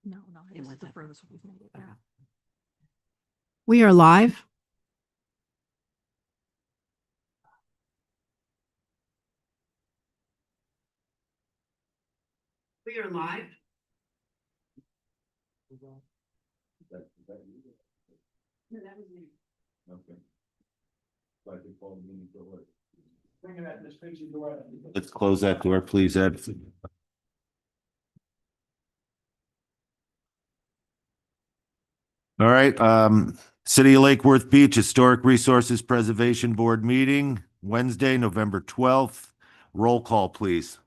No, it's the furthest we've made it. Yeah. We are live. We are live. Let's close that door, please, Ed. All right, City of Lake Worth Beach Historic Resources Preservation Board meeting, Wednesday, November 12th. Roll call, please.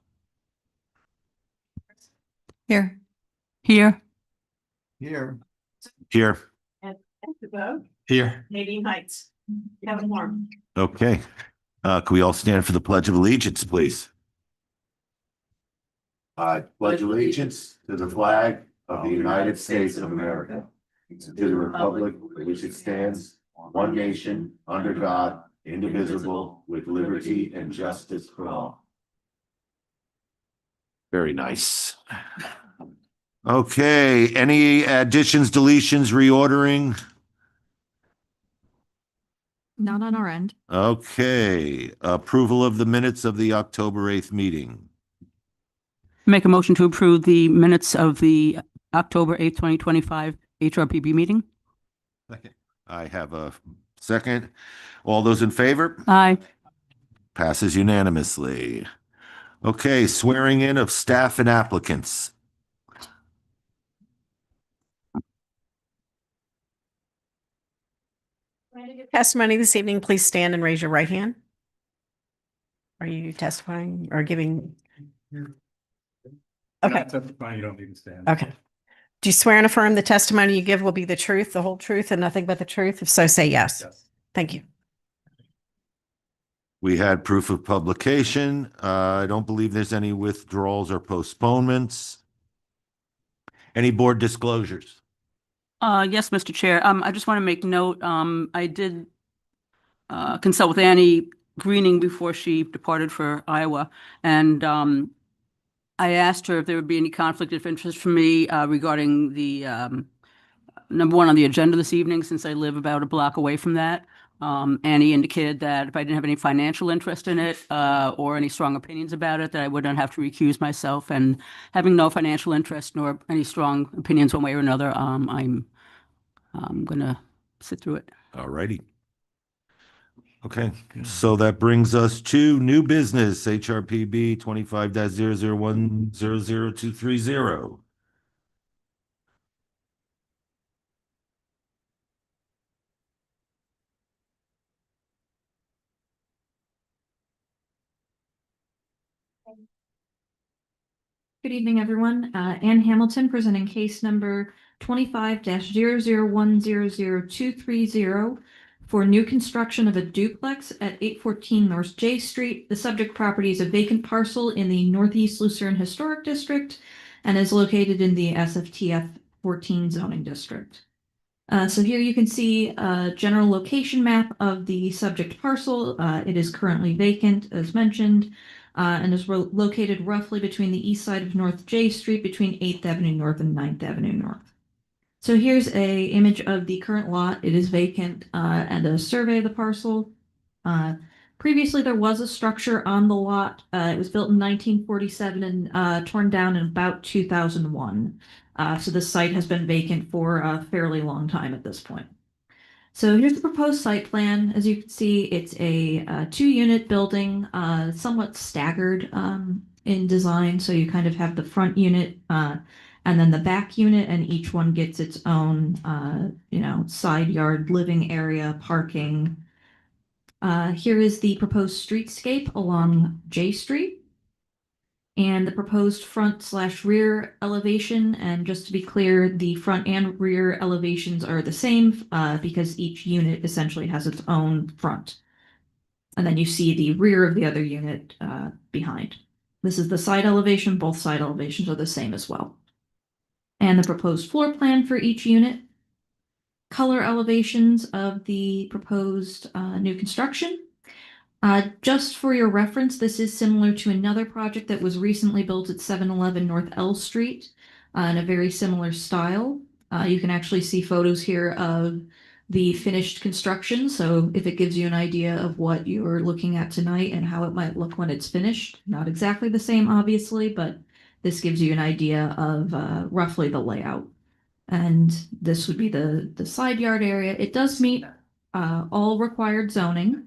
Here. Here. Here. Here. Nadine Heights. Kevin Warren. Okay. Can we all stand for the Pledge of Allegiance, please? I pledge allegiance to the flag of the United States of America, to the republic for which it stands, one nation, under God, indivisible, with liberty and justice for all. Very nice. Okay, any additions, deletions, reordering? Not on our end. Okay, approval of the minutes of the October 8th meeting. Make a motion to approve the minutes of the October 8th, 2025 HRPB meeting. Second. I have a second. All those in favor? Aye. Passes unanimously. Okay, swearing in of staff and applicants. Testimony this evening, please stand and raise your right hand. Are you testifying or giving? Okay. Testifying, you don't need to stand. Okay. Do you swear and affirm the testimony you give will be the truth, the whole truth, and nothing but the truth? If so, say yes. Yes. Thank you. We had proof of publication. I don't believe there's any withdrawals or postponements. Any board disclosures? Yes, Mr. Chair. I just want to make note, I did consult with Annie Greening before she departed for Iowa, and I asked her if there would be any conflict of interest for me regarding the number one on the agenda this evening, since I live about a block away from that. Annie indicated that if I didn't have any financial interest in it or any strong opinions about it, that I would not have to recuse myself. And having no financial interest nor any strong opinions one way or another, I'm going to sit through it. All righty. Okay, so that brings us to new business, HRPB 25-001-00230. Good evening, everyone. Ann Hamilton presenting case number 25-001-00230 for new construction of a duplex at 814 North J Street. The subject property is a vacant parcel in the Northeast Lucerne Historic District and is located in the SFTF 14 zoning district. So here you can see a general location map of the subject parcel. It is currently vacant, as mentioned, and is located roughly between the east side of North J Street, between 8th Avenue North and 9th Avenue North. So here's a image of the current lot. It is vacant, and a survey of the parcel. Previously, there was a structure on the lot. It was built in 1947 and torn down in about 2001. So the site has been vacant for a fairly long time at this point. So here's the proposed site plan. As you can see, it's a 2-unit building, somewhat staggered in design. So you kind of have the front unit and then the back unit, and each one gets its own, side yard, living area, parking. Here is the proposed streetscape along J Street and the proposed front/rear elevation. And just to be clear, the front and rear elevations are the same because each unit essentially has its own front. And then you see the rear of the other unit behind. This is the side elevation. Both side elevations are the same as well. And the proposed floor plan for each unit. Color elevations of the proposed new construction. Just for your reference, this is similar to another project that was recently built at 711 North L Street. in a very similar style. You can actually see photos here of the finished construction. So if it gives you an idea of what you're looking at tonight and how it might look when it's finished, not exactly the same, obviously, but this gives you an idea of roughly the layout. And this would be the side yard area. It does meet all required zoning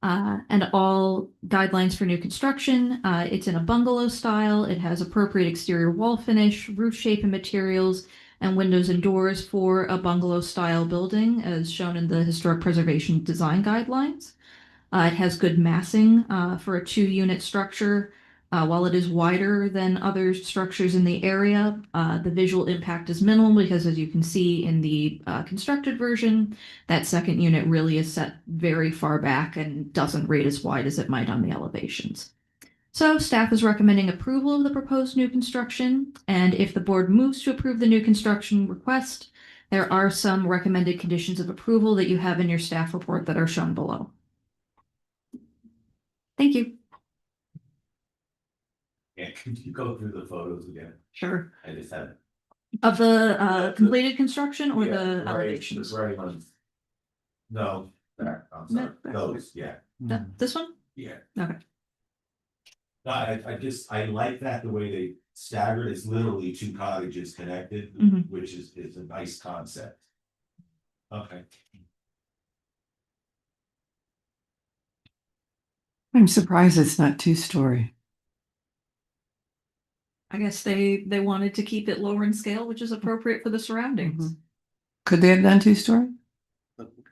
and all guidelines for new construction. It's in a bungalow style. It has appropriate exterior wall finish, roof shape and materials, and windows and doors for a bungalow style building as shown in the historic preservation design guidelines. It has good massing for a 2-unit structure. While it is wider than other structures in the area, the visual impact is minimal because, as you can see in the constructed version, that second unit really is set very far back and doesn't rate as wide as it might on the elevations. So staff is recommending approval of the proposed new construction, and if the board moves to approve the new construction request, there are some recommended conditions of approval that you have in your staff report that are shown below. Thank you. Yeah, could you go through the photos again? Sure. I just had. Of the completed construction or Yeah, the right, elevations? the right ones. No, that, I'm sorry, No. those, yeah, This one? yeah. Okay. No, I like that the way they staggered, it's literally 2 cottages connected, Mhm. which is a nice concept. Okay. I'm surprised it's not 2-story. I guess they wanted to keep it lower in scale, which is appropriate for the surroundings. Could they have done 2-story?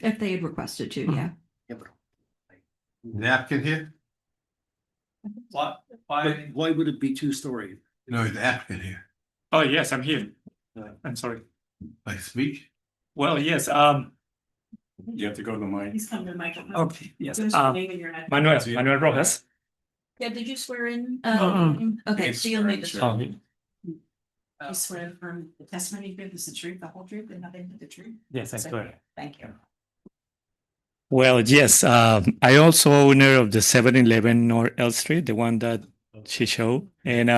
If they had requested to, yeah. Napkin here? Why would it be 2-story? No, the applicant here. Oh, yes, I'm here. I'm sorry. I speak. Well, yes, you have to go to the mic. He's coming to the microphone. Okay, yes. Manuel Rojas. Yeah, did you swear in? Uh-uh. Okay, so you'll need to. Oh, I swear from the testimony you give is the truth, the whole truth, and nothing but the truth. yes, I swear. Thank you. Well, yes, I also owner of the 7-Eleven North L Street, the one that she showed. And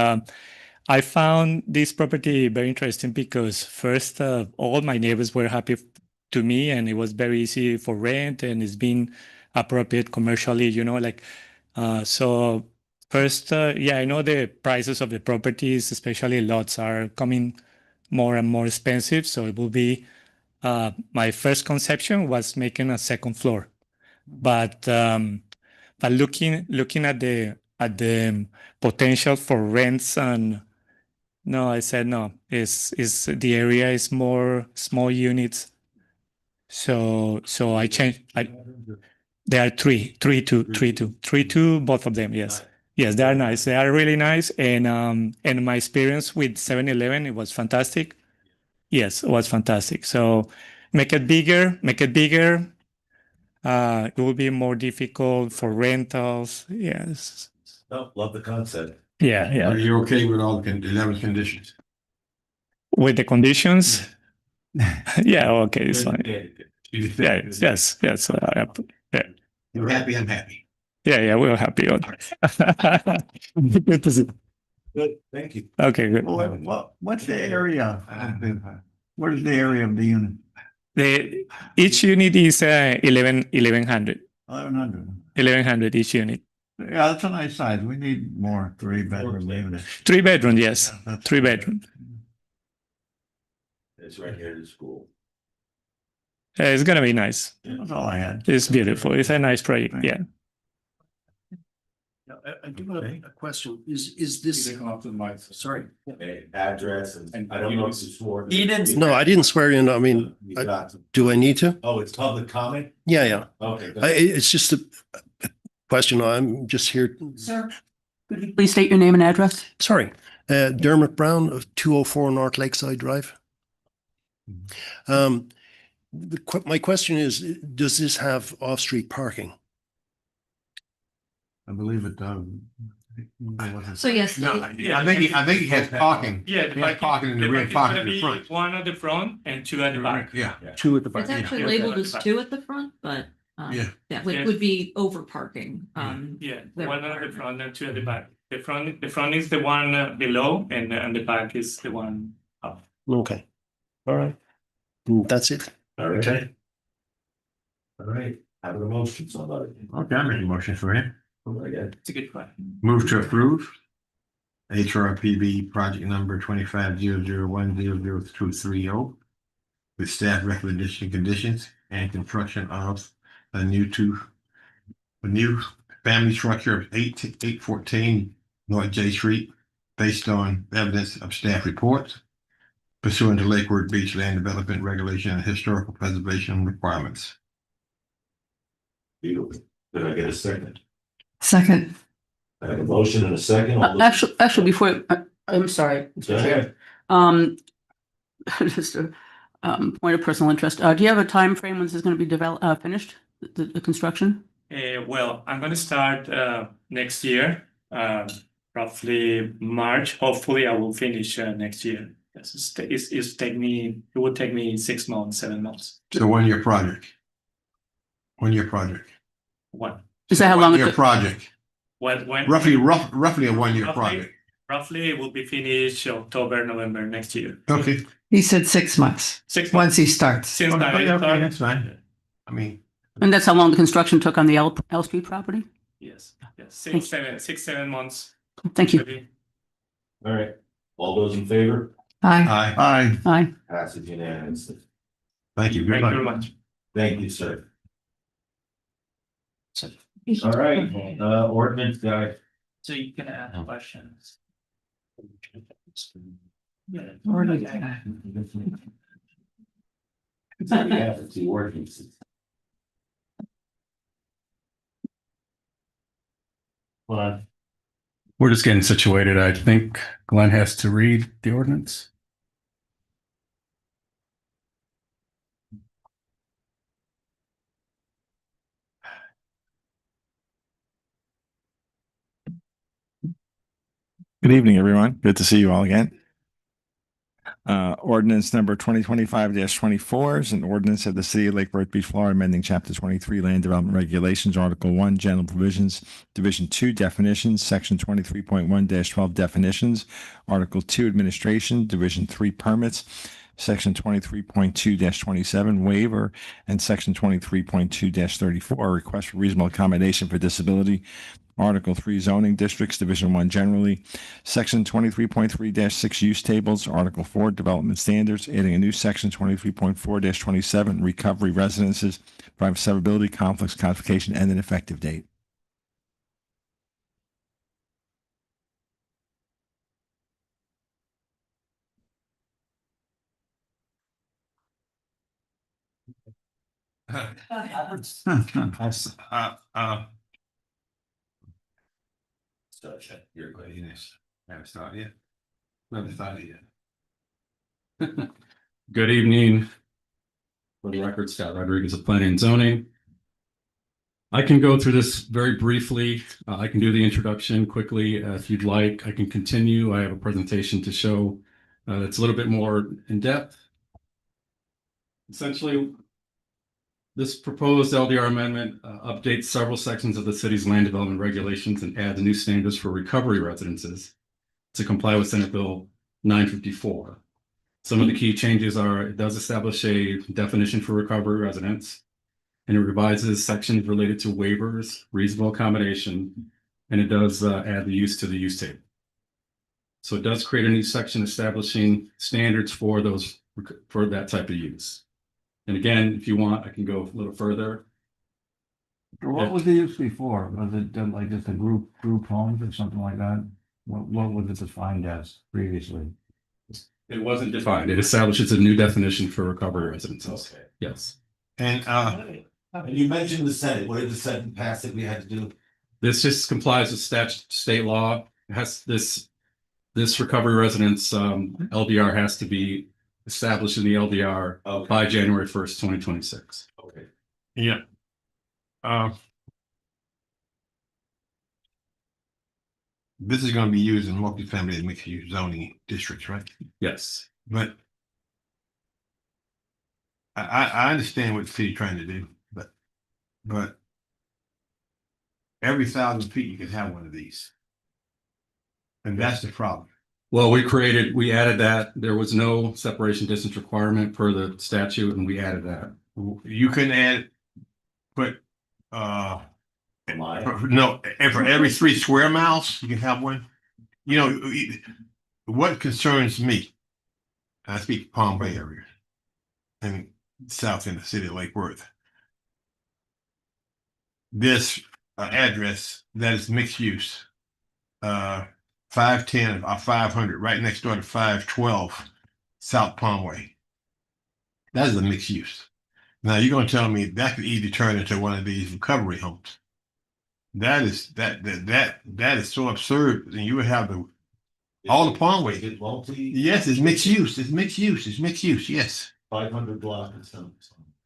I found this property very interesting because first, all my neighbors were happy to me and it was very easy for rent and it's been appropriate commercially, so first, yeah, I know the prices of the properties, especially lots, are coming more and more expensive. So it will be, my first conception was making a second floor, but looking at the potential for rents and no, I said no. Is the area is more small units, so I changed. There are three, two, both of them. Yes. Yes, they are nice. They are really nice. And my experience with 7-Eleven, it was fantastic. Yes, it was fantastic. So make it bigger. It will be more difficult for rentals. Yes. No, love the concept. Yeah. Are you okay with all the 11 conditions? With the conditions. Yeah. Okay. It's fine. Yeah. Yeah. Yes. Yeah. You're happy, I'm happy. Yeah. We're happy. Good to see. Good, thank you. Okay. Good. What's the area? What is the area of the unit? Each unit is 1100. 1100. 1100 each unit. Yeah, that's a nice size. We need more 3-bedroom units. 3-bedroom, yes. Yeah, that's- 3-bedroom. It's right here to school. It's gonna be nice. That's all I had. It's beautiful. It's a nice project. Yeah. I do have a question. Is this, sorry? Address and I don't know if it's for. No, I didn't swear in. I mean, do I need to? Oh, it's public comment? Yeah. Okay. It's just a question. I'm just here. Sir, Could you please state your name and address? Sorry. Dermot Brown of 204 North Lakeside Drive. My question is, does this have off-street parking? I believe it does. So yes. No, yeah, I think he has parking. Yeah, He has parking in the rear, parking in the front. One at the front and 2 at the back. Yeah. 2 at the It's back. actually Yeah. labeled as 2 at the front, but Yeah. would be over parking. Yeah, there one are at the front and 2 at the back. The front is the one below, and the back is the one up. Okay. All right. That's it. All right. All right, have a motion, somebody. Okay, I make a motion for him. It's a good question. Move to approve. HRPB project number 2500100230 with staff recommendation conditions and construction of a new family structure of 814 North J Street based on evidence of staff reports pursuant to Lakewood Beach Land Development Regulation and Historical Preservation requirements. Beautiful. Did I get a second? Second. I have a motion and a second. All those- Actually, before, I'm sorry, Go Mr. Chair. ahead. Just a point of personal interest. Do you have a time frame when this is going to be finished, the construction? Well, I'm going to start next year, roughly March. Hopefully, I will finish next year. Yes, it will take me 6 months, 7 months. It's a one-year project. One-year project. What? Is that how long it One-year took? project. When Roughly a one-year project. roughly it will be finished October, November next year. Okay. He said 6 months, 6 months once he starts. since Okay, I okay, started. that's fine. I mean, And that's how long the construction took on the L Street property? Yes, yes, Thank six, 7 months. Thank you. Maybe. All right, all those in favor? Aye. aye. Aye. Aye. Passage unanimously. Thank you. Good Thank you very luck. much. Thank you, sir. All right, ordinance guy. So you can ask questions. Already. So we have the two ordinances. Well, We're just getting situated. I think Glenn has to read the ordinance. Good evening, everyone. Good to see you all again. Ordinance number 2025-24 is an ordinance of the City of Lake Worth Beach, Florida, amending Chapter 23 Land Development Regulations, Article 1, General Provisions, Division 2, Definitions, Section 23.1-12 Definitions, Article 2, Administration, Division 3, Permits, Section 23.2-27 Waiver, and Section 23.2-34 Request for Reasonable Accommodation for Disability, Article 3 Zoning Districts, Division 1 Generally, Section 23.3-6 Use Tables, Article 4 Development Standards, adding a new Section 23.4-27 Recovery Residences, Private Severability, Conflicts, Codification, and an effective date. You're good. Yes. Haven't started yet. Never started yet. Good evening. For the record, Scott Rodriguez of Planning and Zoning. I can go through this very briefly. I can do the introduction quickly if you'd like. I can continue. I have a presentation to show that's a little bit more in depth. Essentially, this proposed LDR amendment updates several sections of the city's land development regulations and adds new standards for recovery residences to comply with Senate Bill 954. Some of the key changes are it does establish a definition for recovery residence, and it revises sections related to waivers, reasonable accommodation, and it does add the use to the use table. So it does create a new section establishing standards for that type of use. And again, if you want, I can go a little further. What was the use before? Was it like just a group homes or something like that? What was it defined as previously? It wasn't defined. It establishes a new definition for recovery residences. Okay. Yes. And And you mentioned the Senate. What did the Senate pass that we had to do? This just complies with state law. It has this recovery residence LDR has to be established in the LDR Okay. by January 1st, 2026. Okay. yeah. This is going to be used in multifamily and mixed use zoning districts, right? Yes. But I understand what the city's trying to do, but every 1,000 feet you can have one of these. And that's the problem. Well, we added that. There was no separation distance requirement per the statute, and we added that. You can add, but, no, and for every 3 square miles, you can have one. You know, what concerns me, I speak Palm Bay area and south in the city of Lake Worth. This address that is mixed use, 510 or 500, right next door to 512 South Palm Way. That is a mixed use. Now you're going to tell me that could easily turn into one of these recovery homes. That is so absurd. And you would have all the Palm Way. Yes, it's mixed use. It's mixed use. It's mixed use. Yes. 500 block and some.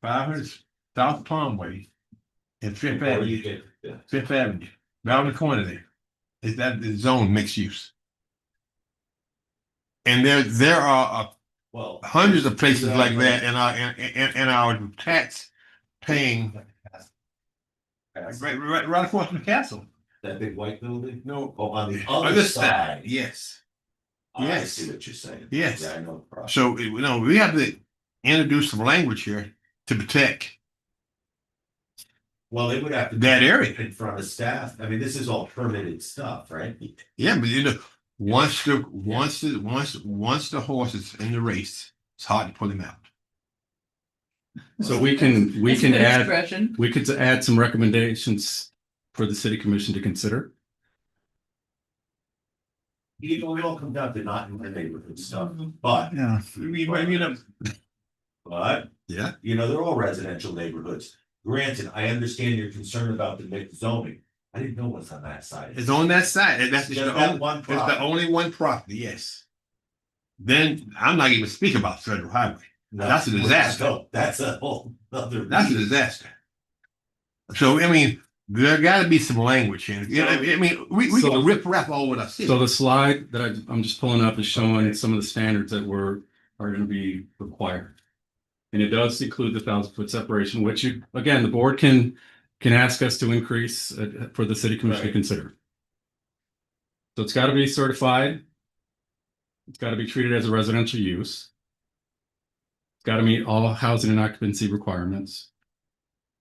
500 South Palm Way and Fifth Avenue. Fifth Avenue. Around the corner there. Is that the zone mixed use? And there are hundreds of places like that in our tax paying right across from the castle. That big white building? No. Oh, on the Other other side. side. Yes. I Yes. see what you're saying. Yes. Yeah, I know the problem. So we have to introduce some language here to protect Well, they would have to. that area. In front of staff. I mean, this is all permitted stuff, right? Yeah, but once the horse is in the race, it's hard to pull him out. So we can That's a good add, expression. we could add some recommendations for the city commission to consider. It all comes down to not in the neighborhood stuff, but, Yeah. but, Yeah. they're all residential neighborhoods. Granted, I understand your concern about the mixed zoning. I didn't know what's on that side. It's on that side. And that's just Just the that only, one it's the property. only one property, yes. Then I'm not even speaking about Federal Highway. No, That's a disaster. no, that's a whole other. That's a disaster. So I mean, there got to be some language here. I mean, we So- can rip rap all with our city. So the slide that I'm just pulling up is showing some of the standards that are going to be required. And it does include the 1,000-foot separation, which again, the board can ask us to increase for the city commission to Right. consider. So it's got to be certified. It's got to be treated as a residential use. It's got to meet all housing and occupancy requirements.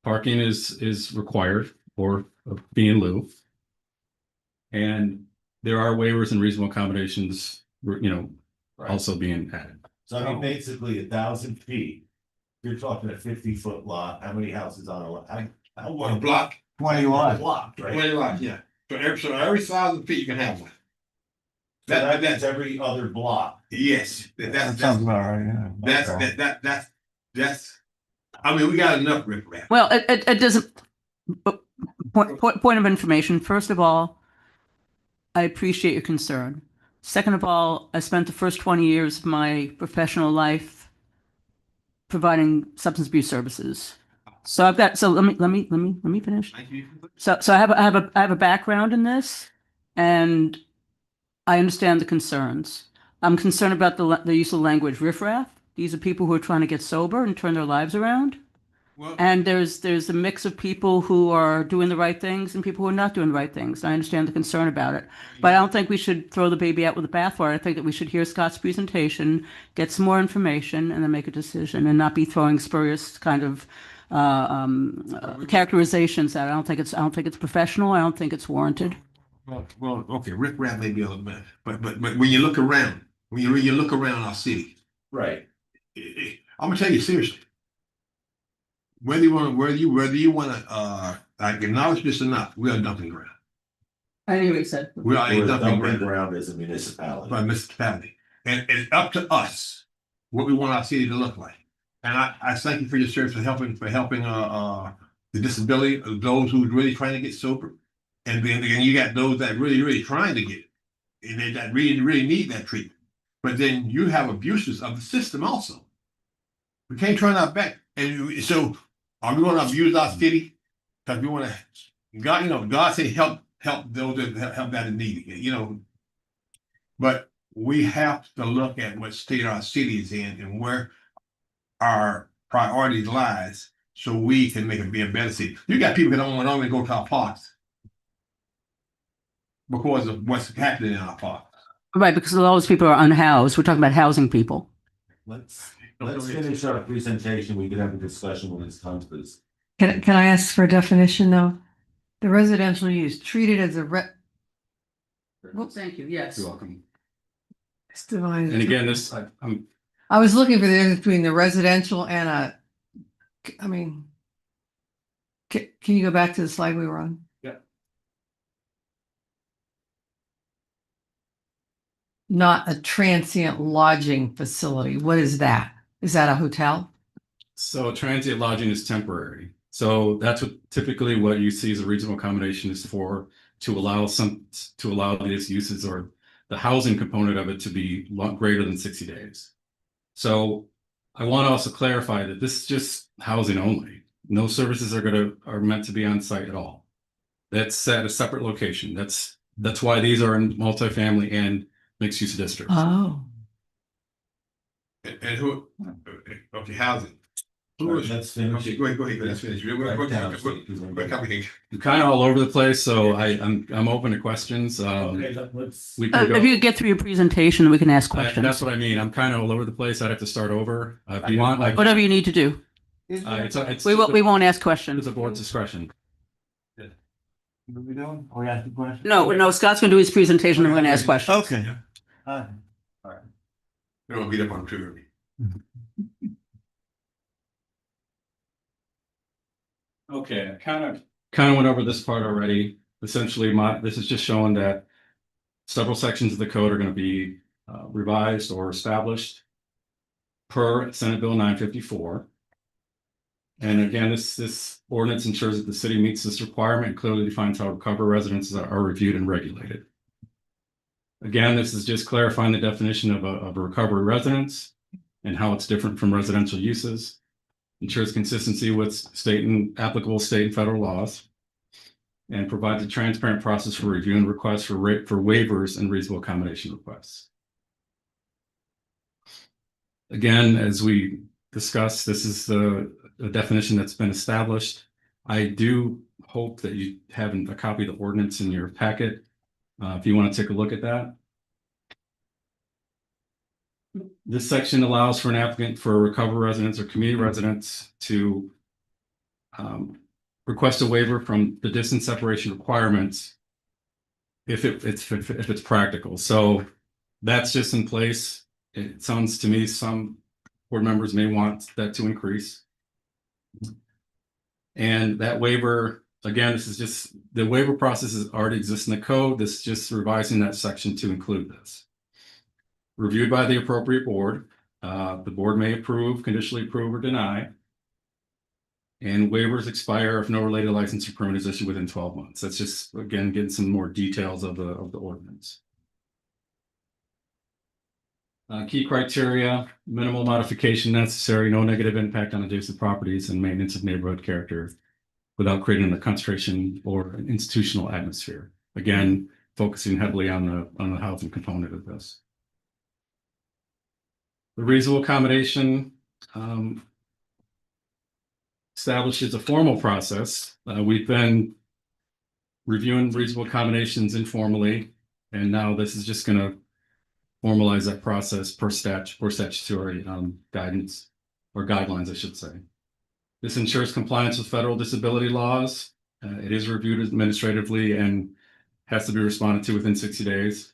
Parking is required or be in lieu. And there are waivers and reasonable accommodations, also being added. So I mean, basically 1,000 feet. You're talking a 50-foot lot. How many houses on a lot? How On a block, 20 lots. Block, right? 20 lots, yeah. So every 1,000 feet you can have one. So that means every other block. Yes, That sounds about right, yeah. that's. I mean, we got enough rip rap. Well, it doesn't. Point of information. First of all, I appreciate your concern. Second of all, I spent the first 20 years of my professional life providing substance abuse services. So I've got. So let me finish. So I have a background in this, and I understand the concerns. I'm concerned about the use of language riffraff. These are people who are trying to get sober and turn their lives around. Well, And there's a mix of people who are doing the right things and people who are not doing the right things. I understand the concern about it, but I don't think we should throw the baby out with the bathwater. I think that we should hear Scott's presentation, get some more information, and then make a decision, and not be throwing spurious kind of characterizations out. I don't think it's professional. I don't think it's warranted. well, okay, rip rap may be a little bit, but when you look around, when you look around our city, Right. I'm gonna tell you seriously. Whether you want to acknowledge this or not, we are a dumping ground. I knew what you said. We are a We're a dumping dumping ground ground as a municipality. by municipality, and it's up to us what we want our city to look like. And I thank you for your service for helping the disability of those who's really trying to get sober, and then again you got those that really trying to get it, and they that really need that treatment. But then you have abuses of the system also. We can't turn our back, and so are we going to abuse our city because we want to? God said help those that help that in need. But we have to look at what state our city is in and where our priorities lies, so we can be a better city. You got people that don't even go to our parks because of what's happening in our parks. Right, because a lot of those people are unhoused. We're talking about housing people. Let's finish our presentation. We can have a discussion when it's time for this. Can I ask for a definition though? The residential use treated as a Thank you, yes. You're welcome. it's divided. And again, I'm I was looking for the difference between the residential and I mean, can you go back to the slide we were on? Yeah. Not a transient lodging facility. What is that? Is that a hotel? So transient lodging is temporary. So that's typically what you see as a reasonable accommodation is for, to allow these uses or the housing component of it to be greater than 60 days. So I want to also clarify that this is just housing only. No services are meant to be on site at all. That's at a separate location. That's why these are in multifamily and mixed use districts. Oh. And who, okay, housing. Let's finish. Okay, go ahead, let's finish. We're covering. You're kind of all over the place, so I'm open to questions. Okay, let's. We can go. If you could get through your presentation, we can ask That's questions. what I mean. I'm kind of all over the place. I'd have to start over. If you want, Whatever you need to do. it's We won't ask questions. It's a board's discretion. What are we doing? Are we asking questions? No, Scott's going to do his presentation and we're going to ask questions. Okay. All right. We don't beat up on too early. Okay, I kind of went over this part already. Essentially, this is just showing that several sections of the code are going to be revised or established per Senate Bill 954. And again, this ordinance ensures that the city meets this requirement and clearly defines how recovery residences are reviewed and regulated. Again, this is just clarifying the definition of a recovery residence and how it's different from residential uses. Ensures consistency with applicable state and federal laws, and provides a transparent process for reviewing requests for waivers and reasonable accommodation requests. Again, as we discussed, this is the definition that's been established. I do hope that you have a copy of the ordinance in your packet if you want to take a look at that. This section allows for an applicant for recovery residents or community residents to request a waiver from the distance separation requirements if it's practical. So that's just in place. It sounds to me some board members may want that to increase. And that waiver, again, this is just the waiver process already exists in the code. This is just revising that section to include this. Reviewed by the appropriate board. The board may approve, conditionally approve, or deny. And waivers expire if no related license or permit is issued within 12 months. That's just, again, getting some more details of the ordinance. Key criteria: minimal modification necessary, no negative impact on adjacent properties, and maintenance of neighborhood character without creating a concentration or an institutional atmosphere. Again, focusing heavily on the housing component of this. The reasonable accommodation establishes a formal process. We've been reviewing reasonable accommodations informally, and now this is just going to formalize that process per statutory guidance or guidelines, I should say. This ensures compliance with federal disability laws. It is reviewed administratively and has to be responded to within 60 days.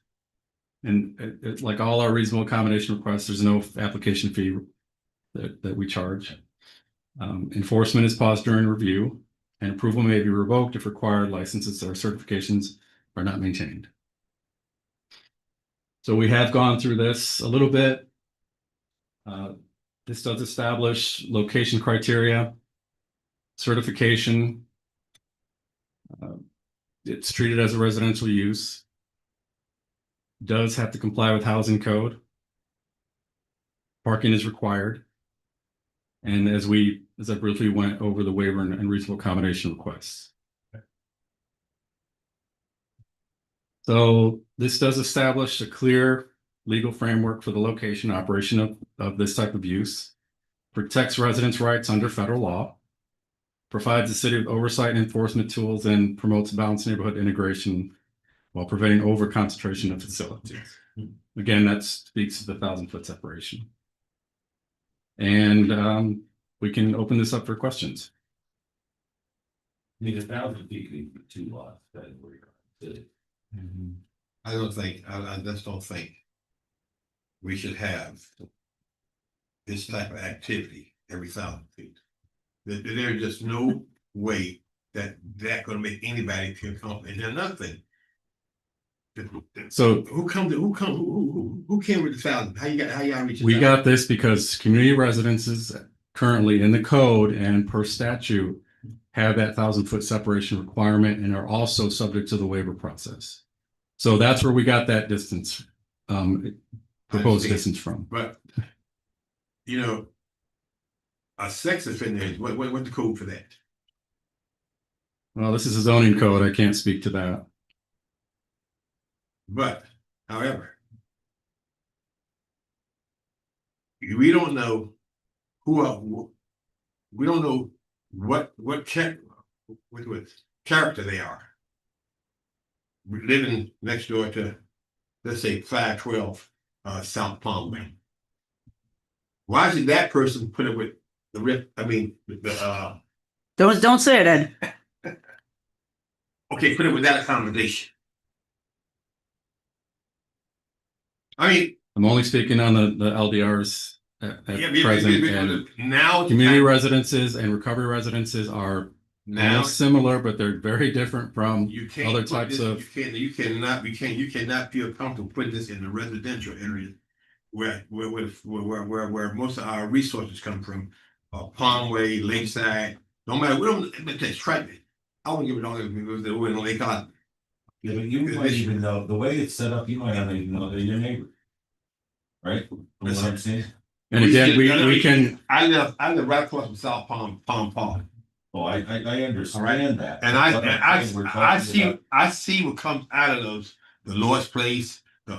And like all our reasonable accommodation requests, there's no application fee that we charge. Enforcement is paused during review, and approval may be revoked if required licenses or certifications are not maintained. So we have gone through this a little bit. This does establish location criteria, certification. It's treated as a residential use. Does have to comply with housing code. Parking is required. And as I briefly went over the waiver and reasonable accommodation requests. So this does establish a clear legal framework for the location operation of this type of use, protects residents' rights under federal law, provides the city with oversight and enforcement tools, and promotes balanced neighborhood integration while preventing over concentration of facilities. Again, that speaks to the 1,000-foot separation. And we can open this up for questions. I mean, 1,000 feet could be 2 lots, that is where you're at. I just don't think we should have this type of activity every 1,000 feet. There's just no way that gonna make anybody feel comfortable. And another thing. So who came with the 1,000? How y'all reach? we got this because community residences currently in the code and per statute have that 1,000-foot separation requirement and are also subject to the waiver process. So that's where we got that distance, proposed distance from. But, you know, a sex offender, what's the code for that? Well, this is a zoning code. I can't speak to that. But, however, we don't know we don't know what character they are. We're living next door to, let's say, 512 South Palm Way. Why should that person put it with Don't say it, Ed. okay, put it with that accommodation? I mean, I'm only speaking on the LDRs at present. And now community residences and recovery residences are now similar, but they're very different from you can't other put types this, of. you cannot feel comfortable putting this in the residential area where most of our resources come from. Palmway, Lakeside, no matter, we don't, it's tribal. I won't give it all over in Lake Island. Yeah, but you might even know, the way it's set up, you might not even know they're your neighbor. Right? From what I'm saying. And again, we can. I live right across from South Palm Park. Oh, I understand that. And I see what comes out of those, the Lord's Place, the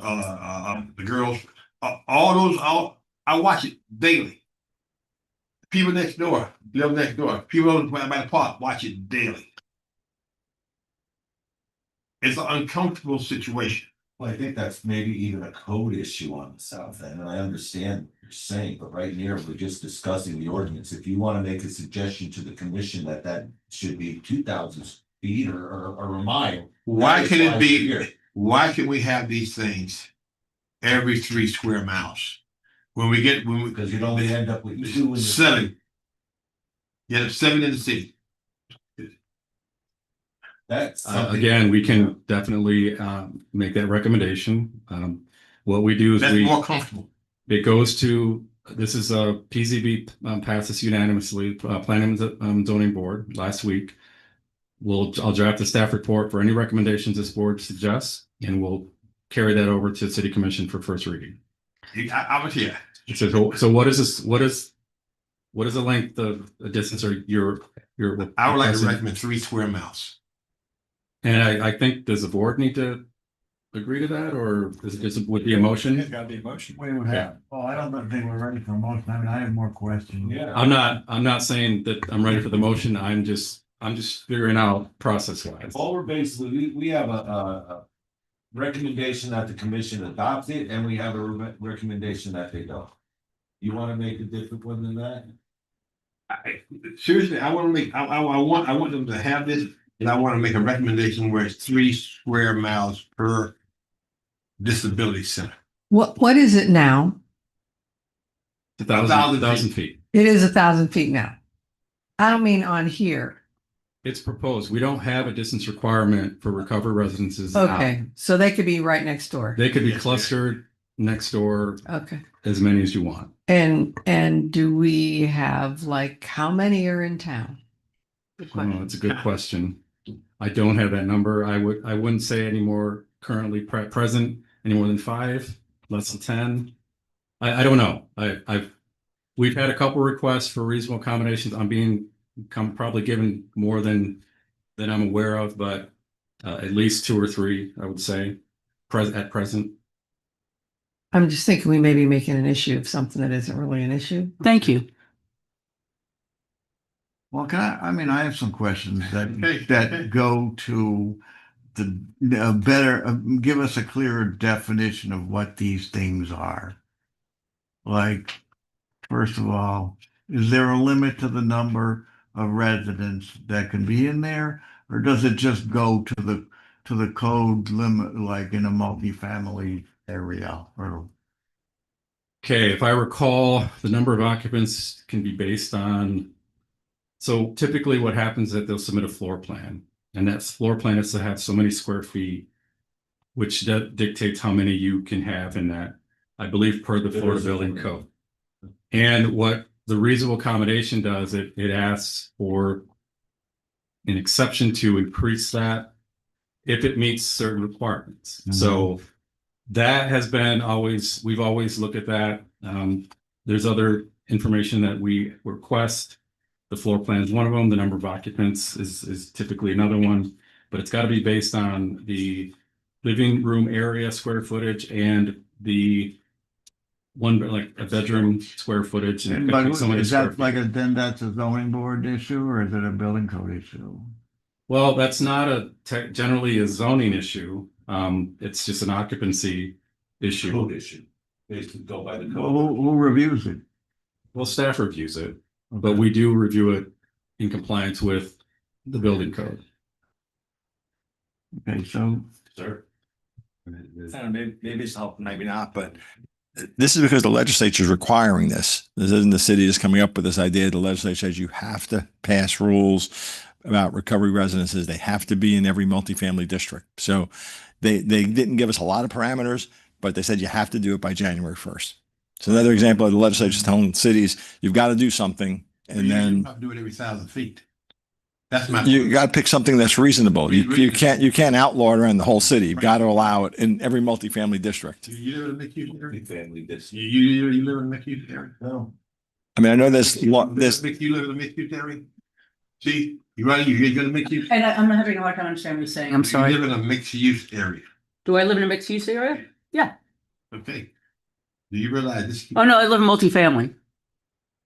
girls, I watch it daily. People next door, live next door. People by the park watch it daily. It's an uncomfortable situation. Well, I think that's maybe even a code issue on the south end, and I understand what you're saying, but right here, we're just discussing the ordinance. If you want to make a suggestion to the commission that should be 2,000 feet or a mile. Why can it be, why can we have these things every 3 square miles? Because you'd only end up with 2 in the 7. You have 7 in the city. That's Again, we can definitely make that recommendation. What we do is that's more comfortable. It goes to, this is a PZB passed this unanimously, Planning and Zoning Board last week. I'll draft a staff report for any recommendations this board suggests, and we'll carry that over to City Commission for first reading. I was here. So what is this? What is the length of the distance or your? I would like to recommend 3 square miles. And I think, does the board need to agree to that, or would be a motion? It's gotta be a motion. We would have, I don't think we're ready for a motion. I mean, I have more questions. Yeah. I'm not saying that I'm ready for the motion. I'm just figuring out process wise. All we're basically, we have a recommendation that the commission adopts it, and we have a recommendation that they don't. You want to make a different one than that? Seriously, I want them to have this, and I want to make a recommendation where it's 3 square miles per disability center. What is it now? 1,000 feet. It is 1,000 feet now. I don't mean on here. It's proposed. We don't have a distance requirement for recovery residences. Okay, so they could be right next door. They could be clustered next door. Okay. As many as you want. And do we have, like, how many are in town? Oh, that's a good question. I don't have that number. I wouldn't say any more currently present, any more than 5, less than 10. I don't know. We've had a couple requests for reasonable accommodations. I'm being probably given more than I'm aware of, but at least 2 or 3, I would say, at present. I'm just thinking we may be making an issue of something that isn't really an issue. Thank you. Well, I have some questions that go to give us a clearer definition of what these things are. Like, first of all, is there a limit to the number of residents that can be in there? Or does it just go to the code limit, like in a multifamily area? Or Okay, if I recall, the number of occupants can be based on, so typically what happens is that they'll submit a floor plan, and that floor plan is to have so many square feet, which dictates how many you can have in that, I believe, per the Florida Building Code. And what the reasonable accommodation does, it asks for an exception to increase that if it meets certain requirements. So that has been we've always looked at that. There's other information that we request. The floor plan is one of them. The number of occupants is typically another one, but it's got to be based on the living room area, square footage, and the one, like a bedroom square footage. And but so many is square that feet. like then that's a zoning board issue, or is it a building code issue? Well, that's not generally a zoning issue. It's just an occupancy issue. Code issue. They should go by the Well, code. who reviews it? Well, staff reviews it, but we do review it in compliance with the building code. Okay, so Sir. Maybe it's helpful, maybe not, but this is because the legislature is requiring this. This isn't the city just coming up with this idea. The legislature says you have to pass rules about recovery residences. They have to be in every multifamily district. So they didn't give us a lot of parameters, but they said you have to do it by January 1st. So another example of the legislature is telling cities, you've got to do something. And then You have to do it every 1,000 feet. That's my. you got to pick something that's reasonable. You can't outlaw it around the whole city. You've got to allow it in every multifamily district. You live in a mixed use area? Family, this. You live in a mixed use area? No. I mean, I know this. You live in a mixed use area? See, you're gonna mix use. And I'm having a hard time understanding what you're saying. I'm sorry. You live in a mixed use area. Do I live in a mixed use area? Yeah. Okay. Do you realize this? Oh, no, I live in multifamily.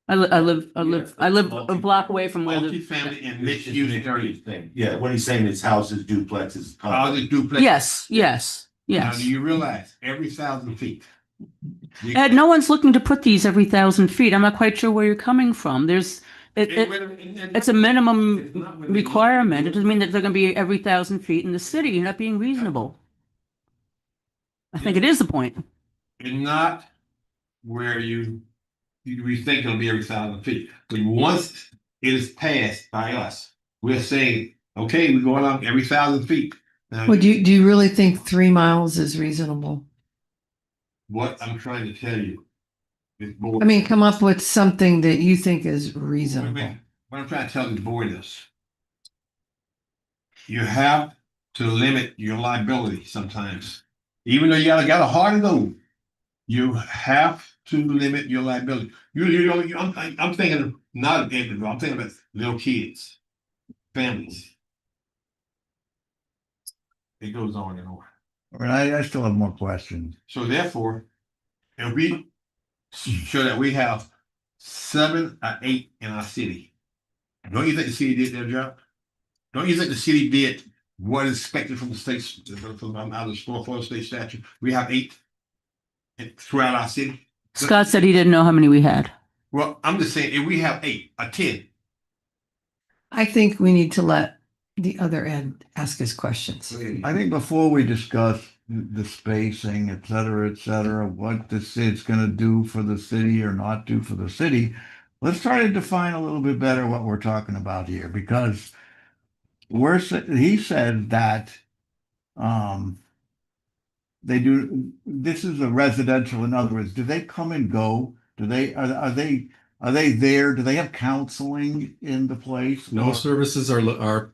I live a block away from where the. Multifamily and mixed use area thing. Yeah, what he's saying is houses, duplexes. Houses, duplex. Yes. Now, do you realize every 1,000 feet? Ed, no one's looking to put these every 1,000 feet. I'm not quite sure where you're coming from. It's a minimum requirement. It doesn't mean that they're going to be every 1,000 feet in the city. You're not being reasonable. I think it is the point. And not where we think it'll be every 1,000 feet. But once it is passed by us, we're saying, okay, we're going up every 1,000 feet. Now, Well, do you really think 3 miles is reasonable? what I'm trying to tell you is more. I mean, come up with something that you think is Wait a reasonable. minute. What I'm trying to tell the board is, you have to limit your liability sometimes. Even though you got a hard load, you have to limit your liability. I'm thinking of not an individual, I'm thinking about little kids, families. It goes on and on. All right, I still have more questions. So therefore, if we show that we have 7 or 8 in our city, don't you think the city did their job? Don't you think the city did what is expected from the states, from out of the Florida state statute? We have 8 throughout our city. Scott said he didn't know how many we had. Well, I'm just saying, if we have 8 or 10, I think we need to let the other Ed ask his questions. I think before we discuss the spacing, et cetera, what this is gonna do for the city or not do for the city, let's try to define a little bit better what we're talking about here, because he said that this is a residential, in other words, do they come and go? Are they there? Do they have counseling in the place? No Or- services are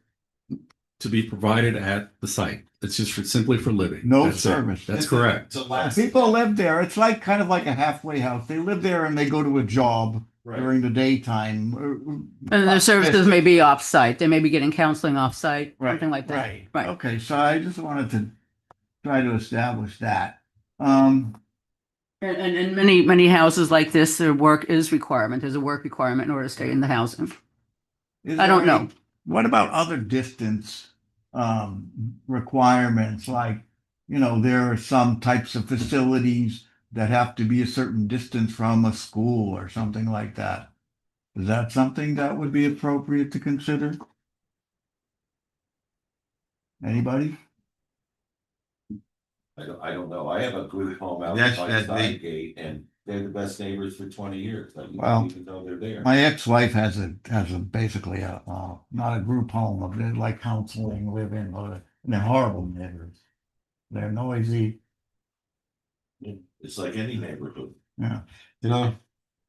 to be provided at the site. It's just simply for living. No That's it. service. That's correct. People live there. It's like kind of like a halfway house. They live there and they go to a job during the daytime. And their services may be off-site. They may be getting counseling off-site, Right, something like that. Right. Okay, so I just wanted to try to establish that. And many houses like this, their work is requirement. There's a work requirement in order to stay in the housing. I don't know. What about other distance requirements, like, you know, there are some types of facilities that have to be a certain distance from a school or something like that. Is that something that would be appropriate to consider? Anybody? I don't know. I have a group home out That's- by that's the me. side gate and they're the best neighbors for 20 years. Like, you Well, don't even know they're there. My ex-wife has basically not a group home, but they're like counseling, live-in, and they're horrible neighbors. They're noisy. It's like any neighborhood. Yeah. You know,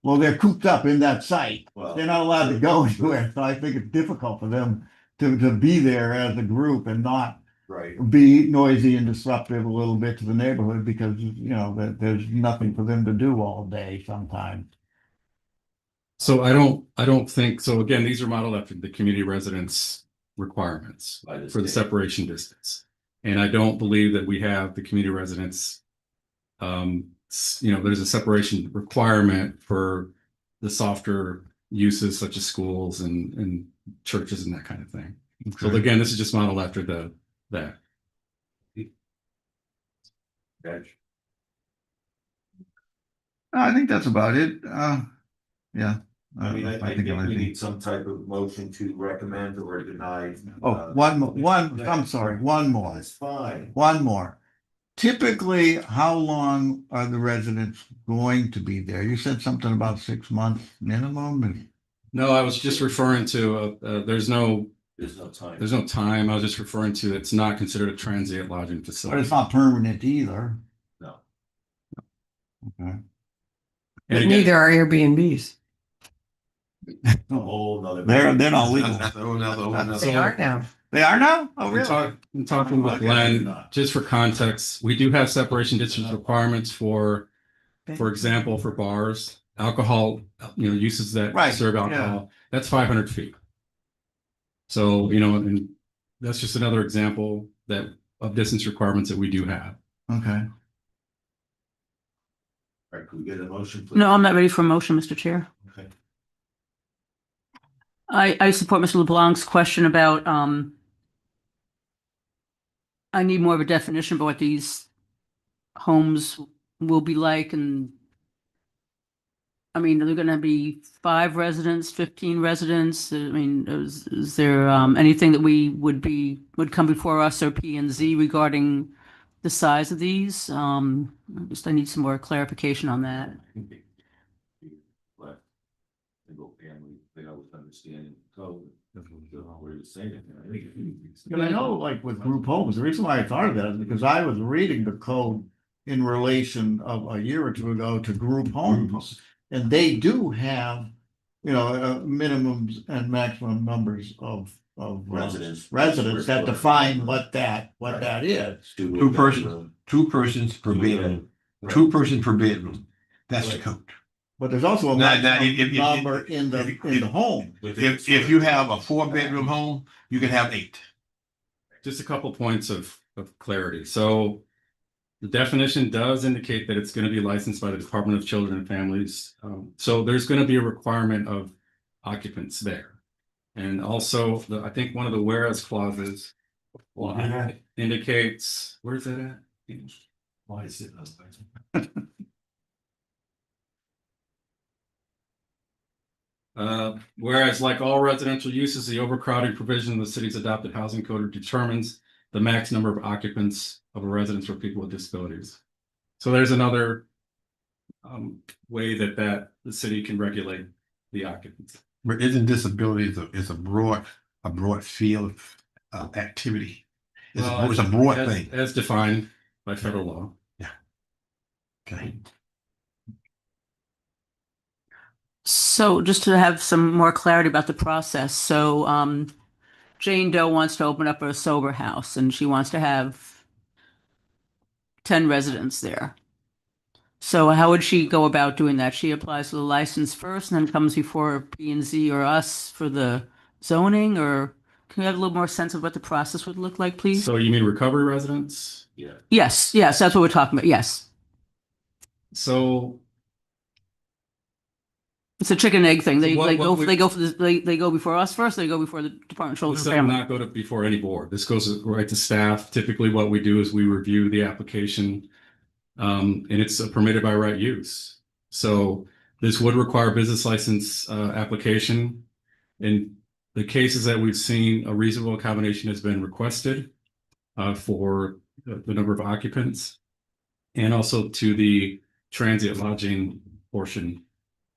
Well, they're cooped up in that site. Well, They're not allowed to go anywhere, so I think it's difficult for them to be there as a group and not right. be noisy and disruptive a little bit to the neighborhood because, you know, there's nothing for them to do all day sometimes. So I don't think, so again, these are modeled after the community residence requirements By the for the state. separation distance. And I don't believe that we have the community residence. You know, there's a separation requirement for the softer uses such as schools and churches and that kind of thing. So Okay. again, this is just modeled after that. Okay. I think that's about it. Yeah. I mean, I think we everything. need some type of motion to recommend or deny. I'm sorry, one more. That's fine. One more. Typically, how long are the residents going to be there? You said something about 6 months minimum. No, I was just referring to, there's no time. There's no time. I was just referring to, it's not considered a transient lodging But facility. it's not permanent either. No. Okay. And again, Neither are Airbnbs. A whole nother. They're not legal. That's a whole nother- They are now. They are now? Oh, I'm really? talking with Glenn, just for context, we do have separation distance requirements for example, for bars, alcohol, you know, uses that Right, serve alcohol, that's 500 feet. So, you know, and that's just another example of distance requirements that we do have. Okay. All right, could we get a motion, please? No, I'm not ready for a motion, Mr. Chair. Okay. I support Mr. LeBlanc's question about, I need more of a definition about what these homes will be like, and I mean, are there gonna be 5 residents, 15 residents? I mean, is there anything that would come before us or P and Z regarding the size of these? I need some more clarification on that. But single family, they always understand code. Where you're saying it. But I know, like with group homes, the reason why I thought of that is because I was reading the code in relation of a year or two ago to group homes. And they do have, you know, minimums and maximum numbers of Residents. residents that define what that is. Two persons per bedroom. Right. 2 persons per bedroom. That's the Right. code. But there's also a Now, maximum if- number in the home. If you have a 4-bedroom home, you can have 8. Just a couple points of clarity. So the definition does indicate that it's going to be licensed by the Department of Children and Families. So there's going to be a requirement of occupants there. And also, I think one of the whereas clauses indicates, where's that at? Why is it? Whereas like all residential uses, the overcrowding provision of the city's adopted housing code determines the max number of occupants of a residence for people with disabilities. So there's another way that the city can regulate the occupants. But isn't disability is a broad field of activity? It's a broad thing. As defined by federal law. Okay. So just to have some more clarity about the process, so Jane Doe wants to open up a sober house and she wants to have 10 residents there. So how would she go about doing that? She applies for the license first and then comes before P and Z or us for the zoning, or can you have a little more sense of what the process would look like, please? So you mean recovery residents? Yeah. Yes, that's what we're talking about. Yes. So It's a chicken egg thing. They, So what- they go, what we- they go for the, they go before us first, they go before the Department of Children This and does Family. not go to before any board. This goes right to staff. Typically, what we do is we review the application, and it's a permitted by right use. So this would require business license application. In the cases that we've seen, a reasonable accommodation has been requested for the number of occupants and also to the transient lodging portion.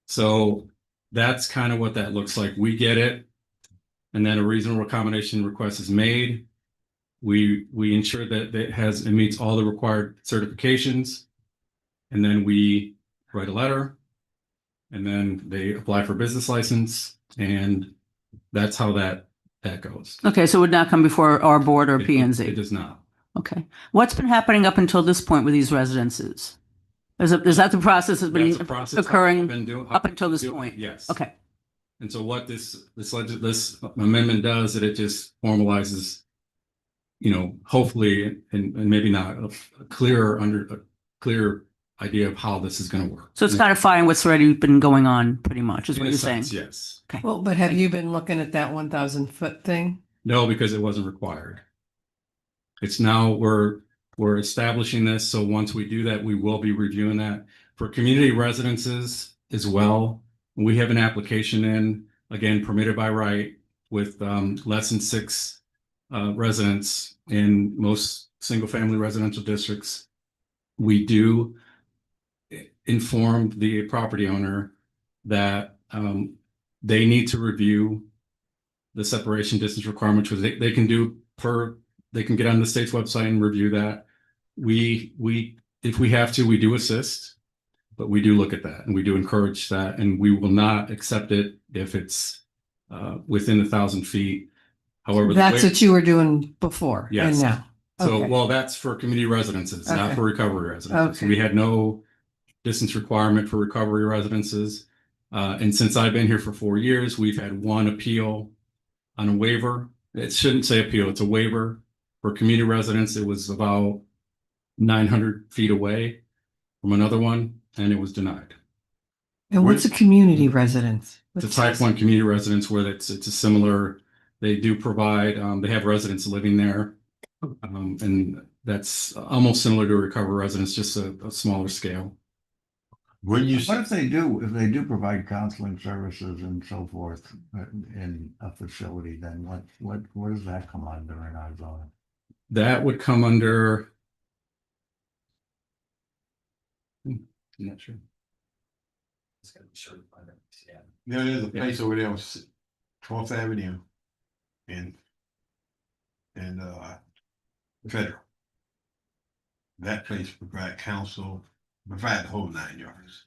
So that's kind of what that looks like. We get it, and then a reasonable accommodation request is made. We ensure that it meets all the required certifications, and then we write a letter, and then they apply for business license, and that's how that goes. Okay, so it would not come before our board or P and It Z. does not. Okay. What's been happening up until this point with these residences? Is that the process has been That's a process I've occurring been doing up until this point? Yes. Okay. And so what this amendment does, that it just formalizes, hopefully, and maybe not, a clear idea of how this is going to work. So it's codifying what's already been going on pretty much, is In what a you're saying? sense, yes. Okay. Well, but have you been looking at that 1,000-foot thing? No, because it wasn't required. It's now we're establishing this. So once we do that, we will be reviewing that for community residences as well. We have an application in, again, permitted by right, with less than 6 residents in most single-family residential districts. We do inform the property owner that they need to review the separation distance requirement, which they can do they can get on the state's website and review that. If we have to, we do assist, but we do look at that and we do encourage that, and we will not accept it if it's within 1,000 feet. However, That's what you were doing before and Yes. now. So, Okay. well, that's for community residences, not Okay. for recovery residences. Okay. We had no distance requirement for recovery residences. And since I've been here for 4 years, we've had one appeal on a waiver. It shouldn't say appeal, it's a waiver. For community residents, it was about 900 feet away from another one, and it was denied. And what's a community residence? It's a type 1 community residence where it's a similar, they do provide, they have residents living there. And that's almost similar to a recovery residence, just a smaller scale. When you, What if they do provide counseling services and so forth in a facility, then what does that come under in our zone? That would come under. I'm not sure. It's gonna be certified. Yeah. there's a place over there on 12th Avenue and Federal. That place provide counsel, provide the whole 9 yards.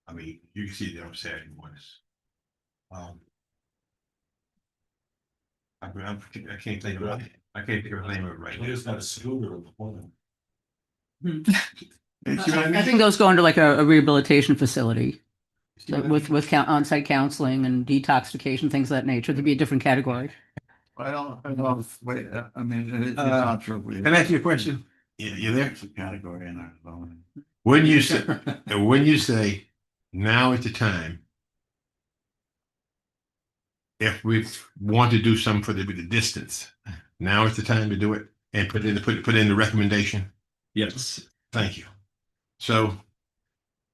I mean, you can see it there on Saturday mornings. I can't think of it. I can't think of the name of it right now. There's not a scooter in the corner. You see what I I mean? think those go into like a rehabilitation facility See what I with on-site counseling and detoxification, things of that nature. There'd be a different category. I don't know, wait, I mean, it's not true. Can I ask you a question? You there? It's a category in our zone. When you say now is the time, if we want to do something for the distance, now is the time to do it and put in the recommendation. Yes. Thank you. So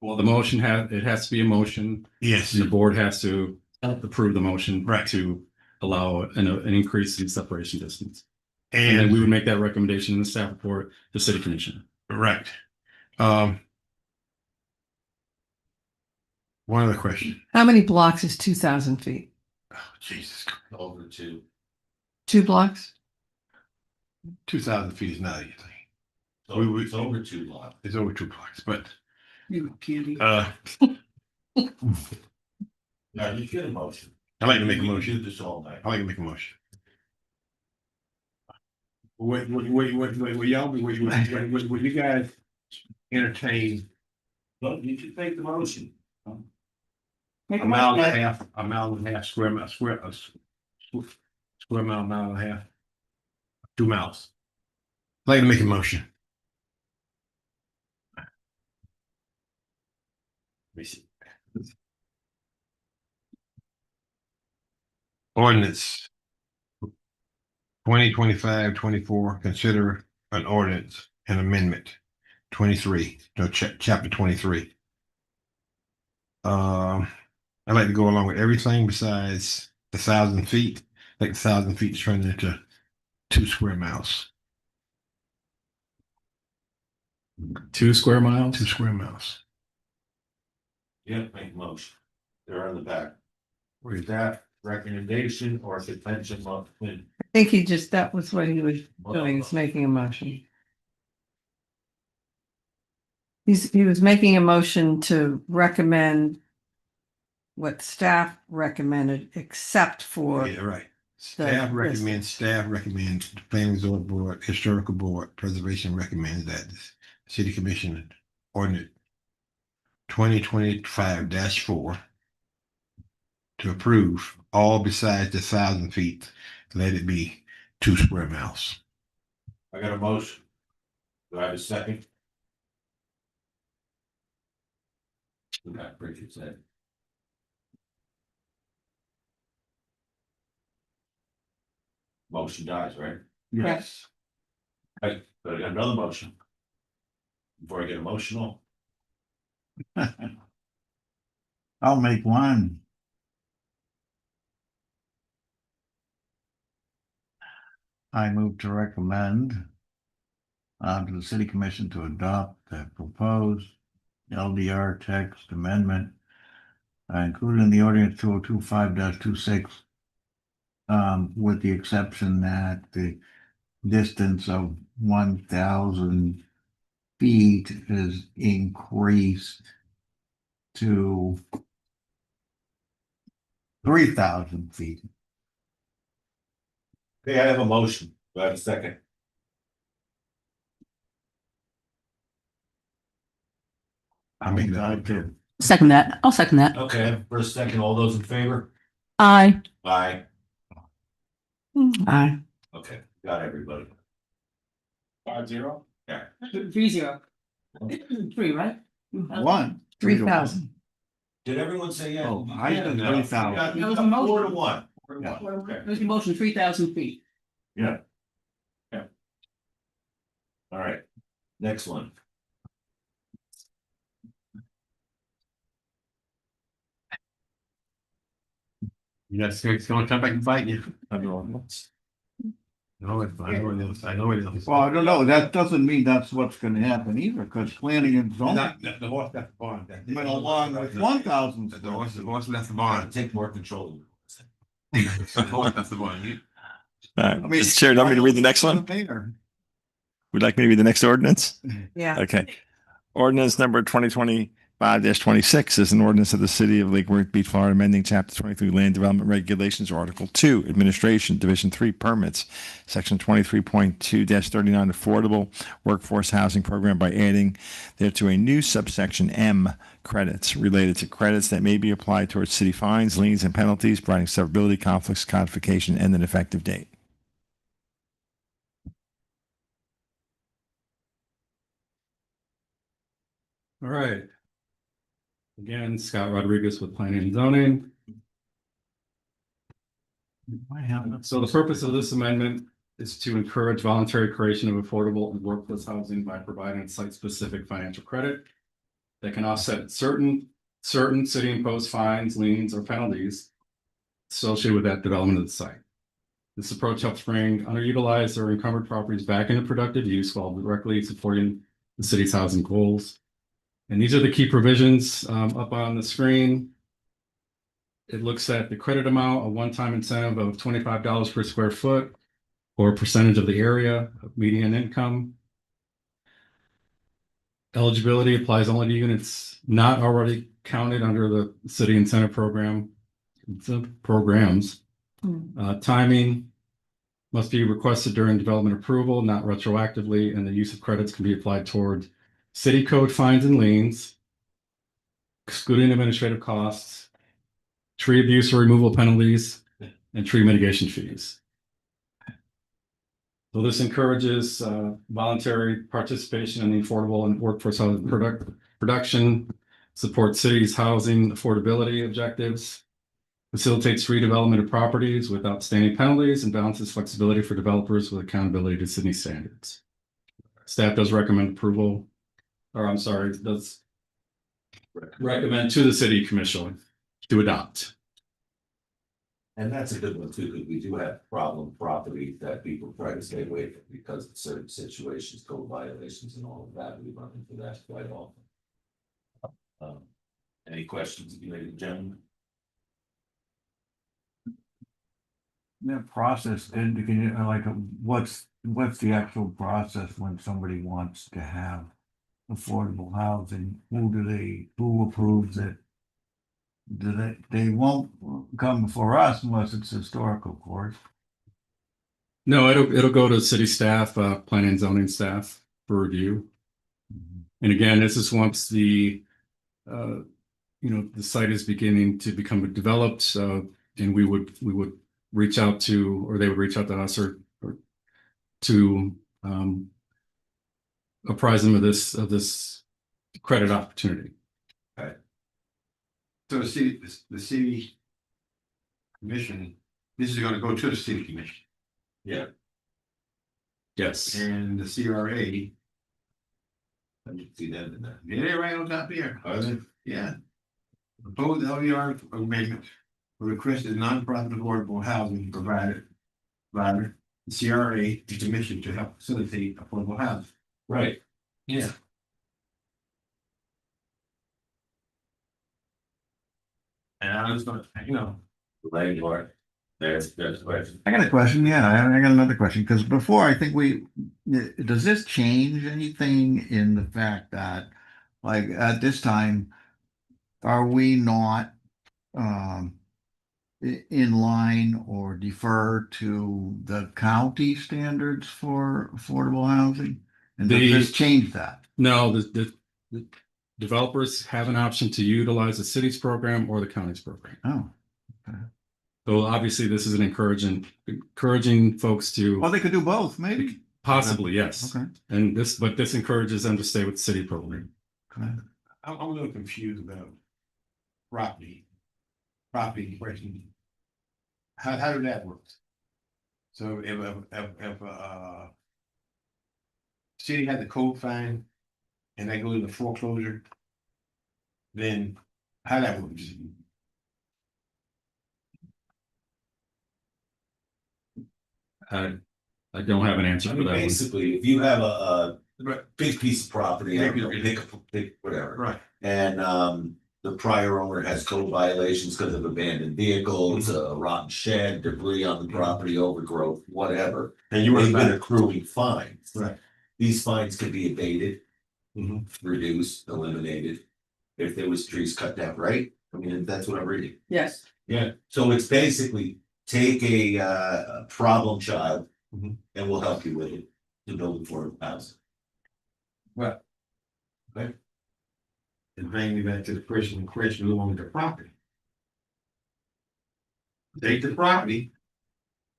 Well, the motion it has to be a motion, yes, and the board has to approve the motion. Right. To allow an increase in separation distance. And then we and would make that recommendation in the staff report to city commission. right. One other question. How many blocks is 2,000 feet? Oh, Jesus, Over to. 2 blocks? 2,000 feet is not anything. It's over 2 lots. It's over 2 blocks, but Candy. uh, Now, you get a motion. I'd like to make a We can motion. Do this all night. I'd like to make a motion. Will you guys entertain But you should make the motion. a mile and a half, square mile, square mile and a half? 2 miles. I'd like to make a motion. Let me see. Ordinance 2025-24, consider an ordinance and amendment 23, no, chapter 23. I'd like to go along with everything besides the 1,000 feet. Like 1,000 feet is turned into 2 square miles. 2 square miles? 2 square miles. Yeah, make a motion. They're on the back. Where's that recommendation or detention of? I think that was what he was doing, is making a motion. He was making a motion to recommend what staff recommended, except for. Yeah, right. Staff recommends, the planning zone board, historical board, preservation recommends that the city commission ordinance 2025-4 to approve all besides the 1,000 feet, let it be 2 square miles. I got a motion. Do I have a second? Richard said. Motion dies, right? Yes. Right, but I got another motion. Before I get emotional. I'll make one. I move to recommend to the city commission to adopt the proposed LDR text amendment included in the ordinance 2025-26, with the exception that the distance of 1,000 feet is increased to 3,000 feet. Okay, I have a motion. Do I have a second? I make that. Second that. I'll second that. Okay, for a second, all those in favor? Aye. Aye. Aye. Okay, got everybody. 5-0? Yeah. 3-0. 3, right? 1. 3,000. Did everyone say yeah? Oh, I said 3,000. You That was got a motion. 4-1. 4-1. Okay. There's a motion, 3,000 feet. Yeah. Yeah. All right, next one. It's gonna come back and bite you. I know it, I know it is. Well, I don't know. That doesn't mean that's what's gonna happen either, because planning and zoning The horse left the barn. went along with 1,000. The horse left the barn. Take more control. The horse left the barn. All right, Mr. Chair, do you want me to read the next one? Would you like me to read the next ordinance? Yeah. Okay. Ordinance number 2025-26 is an ordinance of the city of Lake Worth Beach, Florida, amending chapter 23 land development regulations, article 2, administration, division 3, permits, section 23.2-39, affordable workforce housing program by adding thereto a new subsection M, credits, related to credits that may be applied towards city fines, liens, and penalties, providing severability, conflicts, codification, and an effective date. All right. Again, Scott Rodriguez with Planning and Zoning. So the purpose of this amendment is to encourage voluntary creation of affordable and workforce housing by providing site-specific financial credit that can offset certain city-imposed fines, liens, or penalties associated with that development of the site. This approach helps bring underutilized or encumbered properties back into productive use while directly supporting the city's housing goals. And these are the key provisions up on the screen. It looks at the credit amount, a one-time incentive of $25 per square foot or a percentage of the area of median income. Eligibility applies only to units not already counted under the city incentive program. Programs. Timing must be requested during development approval, not retroactively, and the use of credits can be applied toward city code fines and liens, excluding administrative costs, tree abuse or removal penalties, and tree mitigation fees. So this encourages voluntary participation in the affordable and workforce housing production, supports cities' housing affordability objectives, facilitates redevelopment of properties with outstanding penalties, and balances flexibility for developers with accountability to city standards. Staff does recommend approval, or I'm sorry, does recommend to the city commission to adopt. And that's a good one too, because we do have problem property that people try to stay away from because of certain situations, code violations and all of that. We run into that quite often. Any questions, ladies and gentlemen? That process, and can you, like, what's the actual process when somebody wants to have affordable housing? Who approves it? They won't come before us unless it's historical court. No, it'll go to city staff, planning and zoning staff for review. And again, this is once the, the site is beginning to become developed, and we would reach out to, or they would reach out to us or to apprise them of this credit opportunity. So the city commission, this is gonna go to the city commission. Yeah. Yes. And the CRA, Let me see that in there. yeah, they're right on top here. Are they? Yeah. Proposed LDR amendment for requested nonprofit affordable housing provider, the CRA, the commission to help facilitate affordable housing. Right. Yeah. And I was gonna, Landlord, there's a question. I got a question, yeah, I got another question, because before, I think does this change anything in the fact that, like, at this time, are we not, in line or defer to the county standards for affordable housing? And does this change that? No, the developers have an option to utilize the city's program or the county's program. Oh, okay. So obviously, this is an encouraging folks to Well, they could do both, maybe. possibly, yes. Okay. And this encourages them to stay with the city program. Okay. I'm a little confused about property question. How did that work? So if city had the code fine and they go into foreclosure, then how that works? I don't have an answer I for mean, that one. basically, if you have a Right. big piece of property, I don't know, pick whatever. Right. And the prior owner has code violations because of abandoned vehicles, a rotten shed, debris on the property, overgrowth, whatever. And you They've were been accruing fines. Right. These fines could be abated, Mm-hmm. reduced, eliminated, if there was trees cut down, right? I mean, that's what I'm reading. Yes. Yeah. So it's basically take a problem child and we'll help you with it to build affordable housing. Well. Okay. And bring me back to the person in question who owns the property. Take the property.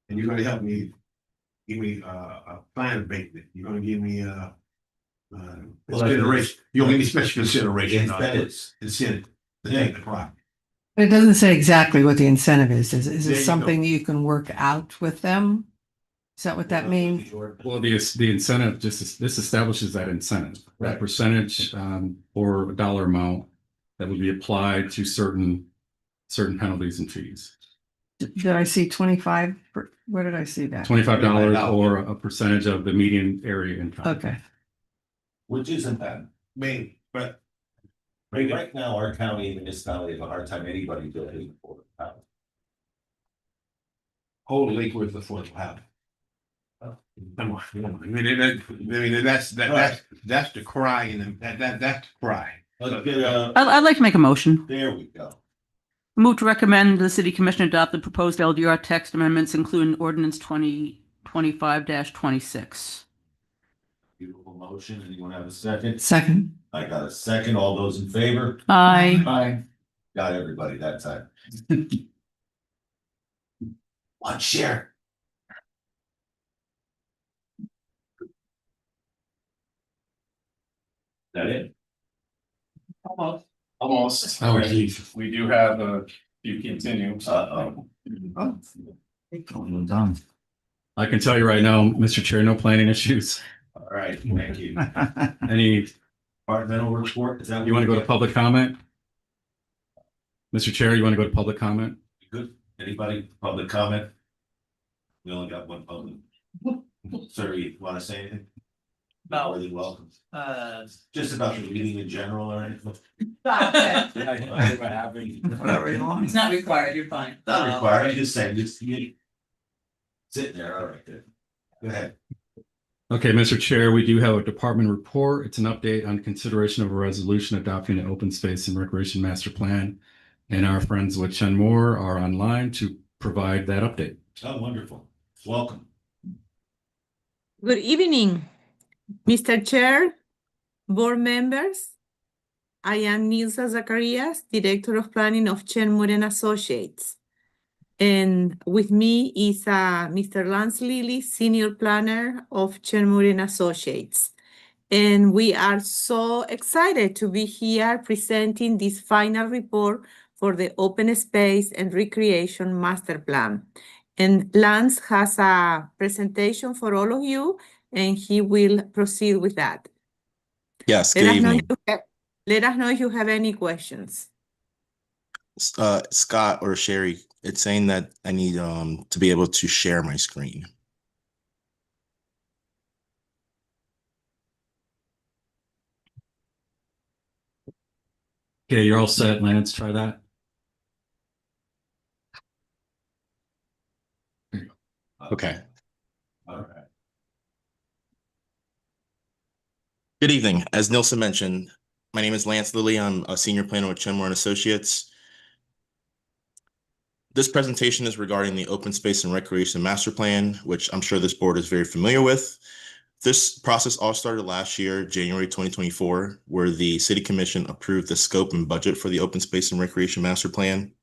And you're gonna help me. Give me a fine abatement. You're gonna give me consideration. You're gonna give me special consideration. Incentives. Incentive to take the property. But it doesn't say exactly what the incentive is. Is There it you go. something you can work out with them? Is that what that means? Well, the incentive this establishes that incentive, that Right. percentage or a dollar amount that would be applied to certain penalties and fees. Did I see 25? Where did I see that? $25 or a percentage of the median area income. Okay. Which isn't bad. Maybe, but Right now, our county and municipality have a hard time anybody building affordable housing. whole lake worth of affordable housing. Come on, I mean, that's the cry and that's the cry. Let's get I'd like to make a motion. there we go. Move to recommend the city commission adopt the proposed LDR text amendments, including ordinance 2025-26. Beautiful motion. Anyone have a second? Second. I got a second. All those in favor? Aye. Aye. Got everybody that time. One share. That it? Almost. Oh, geez. We do have a You continue. Done. I can tell you right now, Mr. Chair, no planning issues. All right, thank you. Any, Departmental report, is that? you want to go to public comment? Mr. Chair, you want to go to public comment? Good. Anybody, public comment? We only got one public. Sir, you want to say anything? No. Really welcome. Just about the meeting in general or anything? Whatever you want. It's not required, you're fine. Not required, I'm just saying, just you. Sit there, all right, good. Go ahead. Okay, Mr. Chair, we do have a department report. It's an update on consideration of a resolution adopting an open space and recreation master plan. And our friends with Chen Moore are online to provide that update. Oh, wonderful. Welcome. Good evening, Mr. Chair, board members. I am Nilsa Zacharias, Director of Planning of Chen Moore and Associates. And with me is Mr. Lance Lilly, Senior Planner of Chen Moore and Associates. And we are so excited to be here presenting this final report for the Open Space and Recreation Master Plan. And Lance has a presentation for all of you, and he will proceed with that. Yes, good evening. Let us know if you have any questions. Scott or Sherry, it's saying that I need to be able to share my screen. Okay, you're all set, Lance, try that. Okay. All right. Good evening. As Nilsa mentioned, my name is Lance Lilly. I'm a senior planner with Chen Moore and Associates. This presentation is regarding the Open Space and Recreation Master Plan, which I'm sure this board is very familiar with. This process all started last year, January 2024, where the City Commission approved the scope and budget for the Open Space and Recreation Master Plan.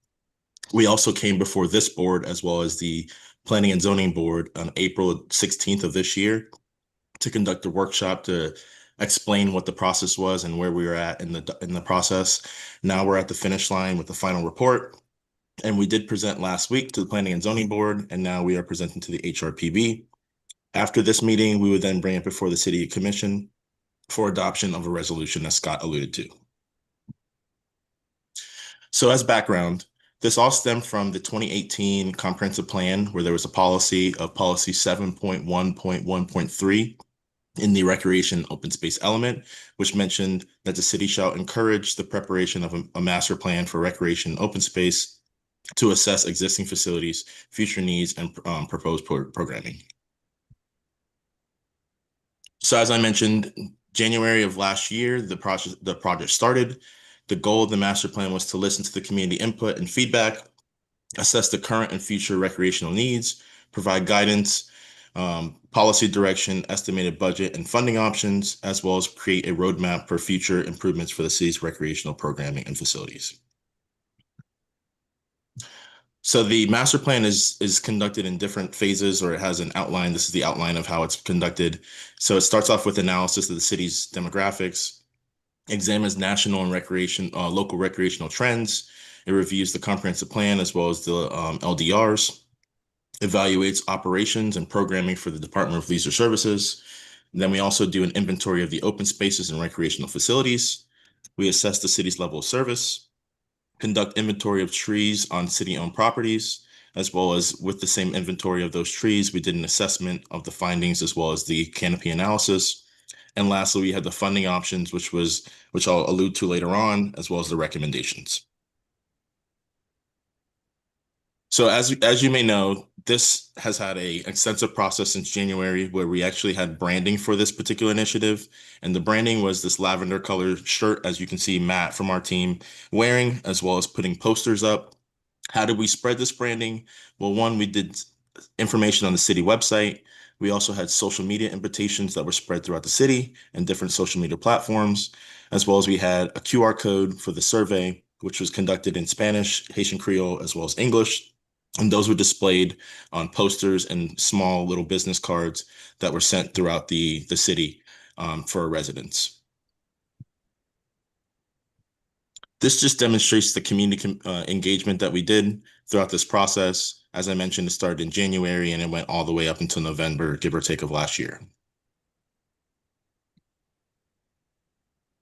We also came before this board as well as the Planning and Zoning Board on April 16th of this year to conduct a workshop to explain what the process was and where we were at in the process. Now we're at the finish line with the final report. And we did present last week to the Planning and Zoning Board, and now we are presenting to the Hrpb. After this meeting, we would then bring it before the City Commission for adoption of a resolution, as Scott alluded to. So as background, this all stemmed from the 2018 comprehensive plan, where there was a policy 7.1.1.3 in the recreation open space element, which mentioned that the city shall encourage the preparation of a master plan for recreation open space to assess existing facilities, future needs, and proposed programming. So as I mentioned, January of last year, the project started. The goal of the master plan was to listen to the community input and feedback, assess the current and future recreational needs, provide guidance, policy direction, estimated budget and funding options, as well as create a roadmap for future improvements for the city's recreational programming and facilities. So the master plan is conducted in different phases, or it has an outline. This is the outline of how it's conducted. So it starts off with analysis of the city's demographics, examines national and local recreational trends. It reviews the comprehensive plan as well as the LDRs, evaluates operations and programming for the Department of Leisure Services. And then we also do an inventory of the open spaces and recreational facilities. We assess the city's level of service, conduct inventory of trees on city-owned properties, as well as with the same inventory of those trees, we did an assessment of the findings as well as the canopy analysis. And lastly, we had the funding options, which I'll allude to later on, as well as the recommendations. So as you may know, this has had an extensive process since January, where we actually had branding for this particular initiative. And the branding was this lavender color shirt, as you can see Matt from our team wearing, as well as putting posters up. How did we spread this branding? Well, one, we did information on the city website. We also had social media invitations that were spread throughout the city and different social media platforms, as well as we had a QR code for the survey, which was conducted in Spanish, Haitian Creole, as well as English. And those were displayed on posters and small little business cards that were sent throughout the city for residents. This just demonstrates the community engagement that we did throughout this process. As I mentioned, it started in January and it went all the way up until November, give or take, of last year.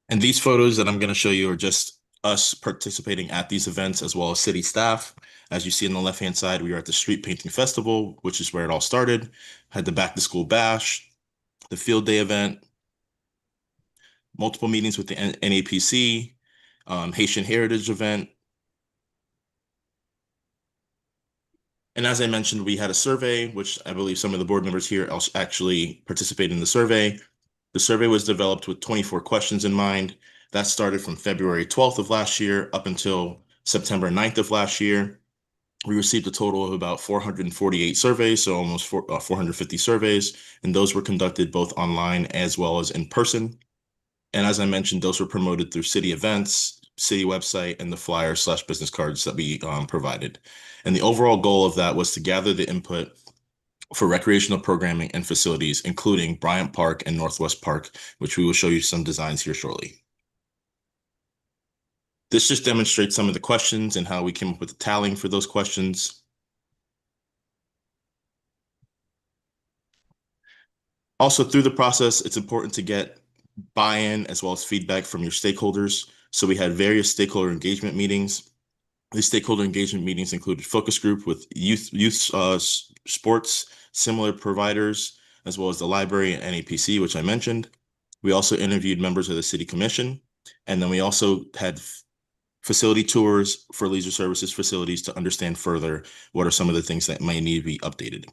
And these photos that I'm going to show you are just us participating at these events as well as city staff. As you see on the left-hand side, we were at the Street Painting Festival, which is where it all started. Had the Back to School Bash, the Field Day event, multiple meetings with the NAPC, Haitian Heritage event. And as I mentioned, we had a survey, which I believe some of the board members here actually participated in the survey. The survey was developed with 24 questions in mind. That started from February 12th of last year up until September 9th of last year. We received a total of about 448 surveys, so almost 450 surveys, and those were conducted both online as well as in person. And as I mentioned, those were promoted through city events, city website, and the flyer/business cards that we provided. And the overall goal of that was to gather the input for recreational programming and facilities, including Bryant Park and Northwest Park, which we will show you some designs here shortly. This just demonstrates some of the questions and how we came up with the tallying for those questions. Also, through the process, it's important to get buy-in as well as feedback from your stakeholders. So we had various stakeholder engagement meetings. These stakeholder engagement meetings included focus group with youth sports, similar providers, as well as the library and NAPC, which I mentioned. We also interviewed members of the city commission. And then we also had facility tours for leisure services facilities to understand further what are some of the things that might need to be updated.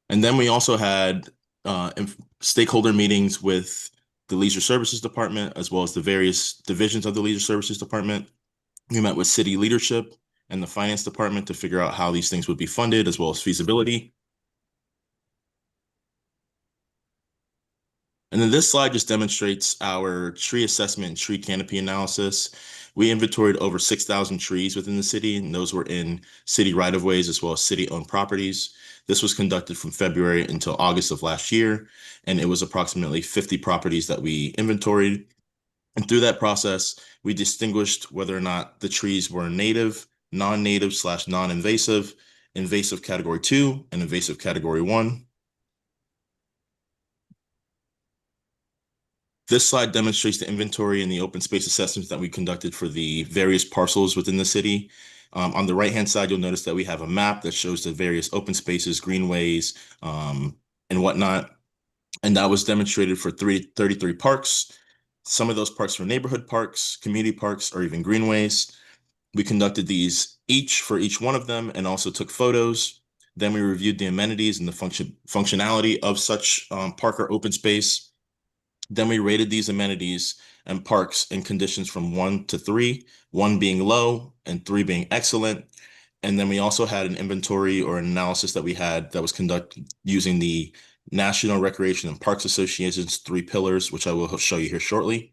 And then we also had stakeholder meetings with the Leisure Services Department, as well as the various divisions of the Leisure Services Department. We met with city leadership and the finance department to figure out how these things would be funded, as well as feasibility. And then this slide just demonstrates our tree assessment and tree canopy analysis. We inventoried over 6,000 trees within the city, and those were in city right-of-ways as well as city-owned properties. This was conducted from February until August of last year, and it was approximately 50 properties that we inventoried. And through that process, we distinguished whether or not the trees were native, non-native/non-invasive, invasive category 2, and invasive category 1. This slide demonstrates the inventory and the open space assessments that we conducted for the various parcels within the city. On the right-hand side, you'll notice that we have a map that shows the various open spaces, greenways, and whatnot. And that was demonstrated for 33 parks. Some of those parks were neighborhood parks, community parks, or even greenways. We conducted these for each one of them and also took photos. Then we reviewed the amenities and the functionality of such park or open space. Then we rated these amenities and parks in conditions from 1 to 3, 1 being low and 3 being excellent. And then we also had an inventory or an analysis that we had that was conducted using the National Recreation and Parks Association's 3 pillars, which I will show you here shortly.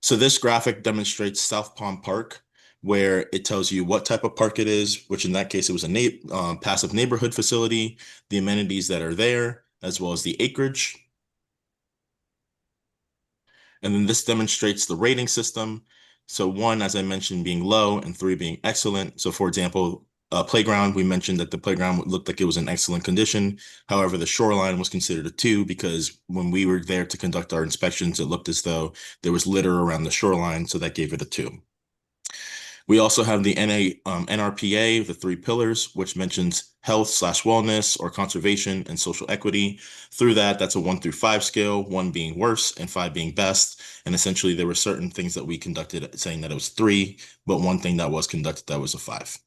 So this graphic demonstrates South Palm Park, where it tells you what type of park it is, which in that case, it was a passive neighborhood facility, the amenities that are there, as well as the acreage. And then this demonstrates the rating system. So 1, as I mentioned, being low and 3 being excellent. So for example, playground, we mentioned that the playground looked like it was in excellent condition. However, the shoreline was considered a 2 because when we were there to conduct our inspections, it looked as though there was litter around the shoreline, so that gave it a 2. We also have the NRPA, the 3 pillars, which mentions health/wellness or conservation and social equity. Through that, that's a 1 through 5 scale, 1 being worse and 5 being best. And essentially, there were certain things that we conducted saying that it was 3, but one thing that was conducted that was a 5.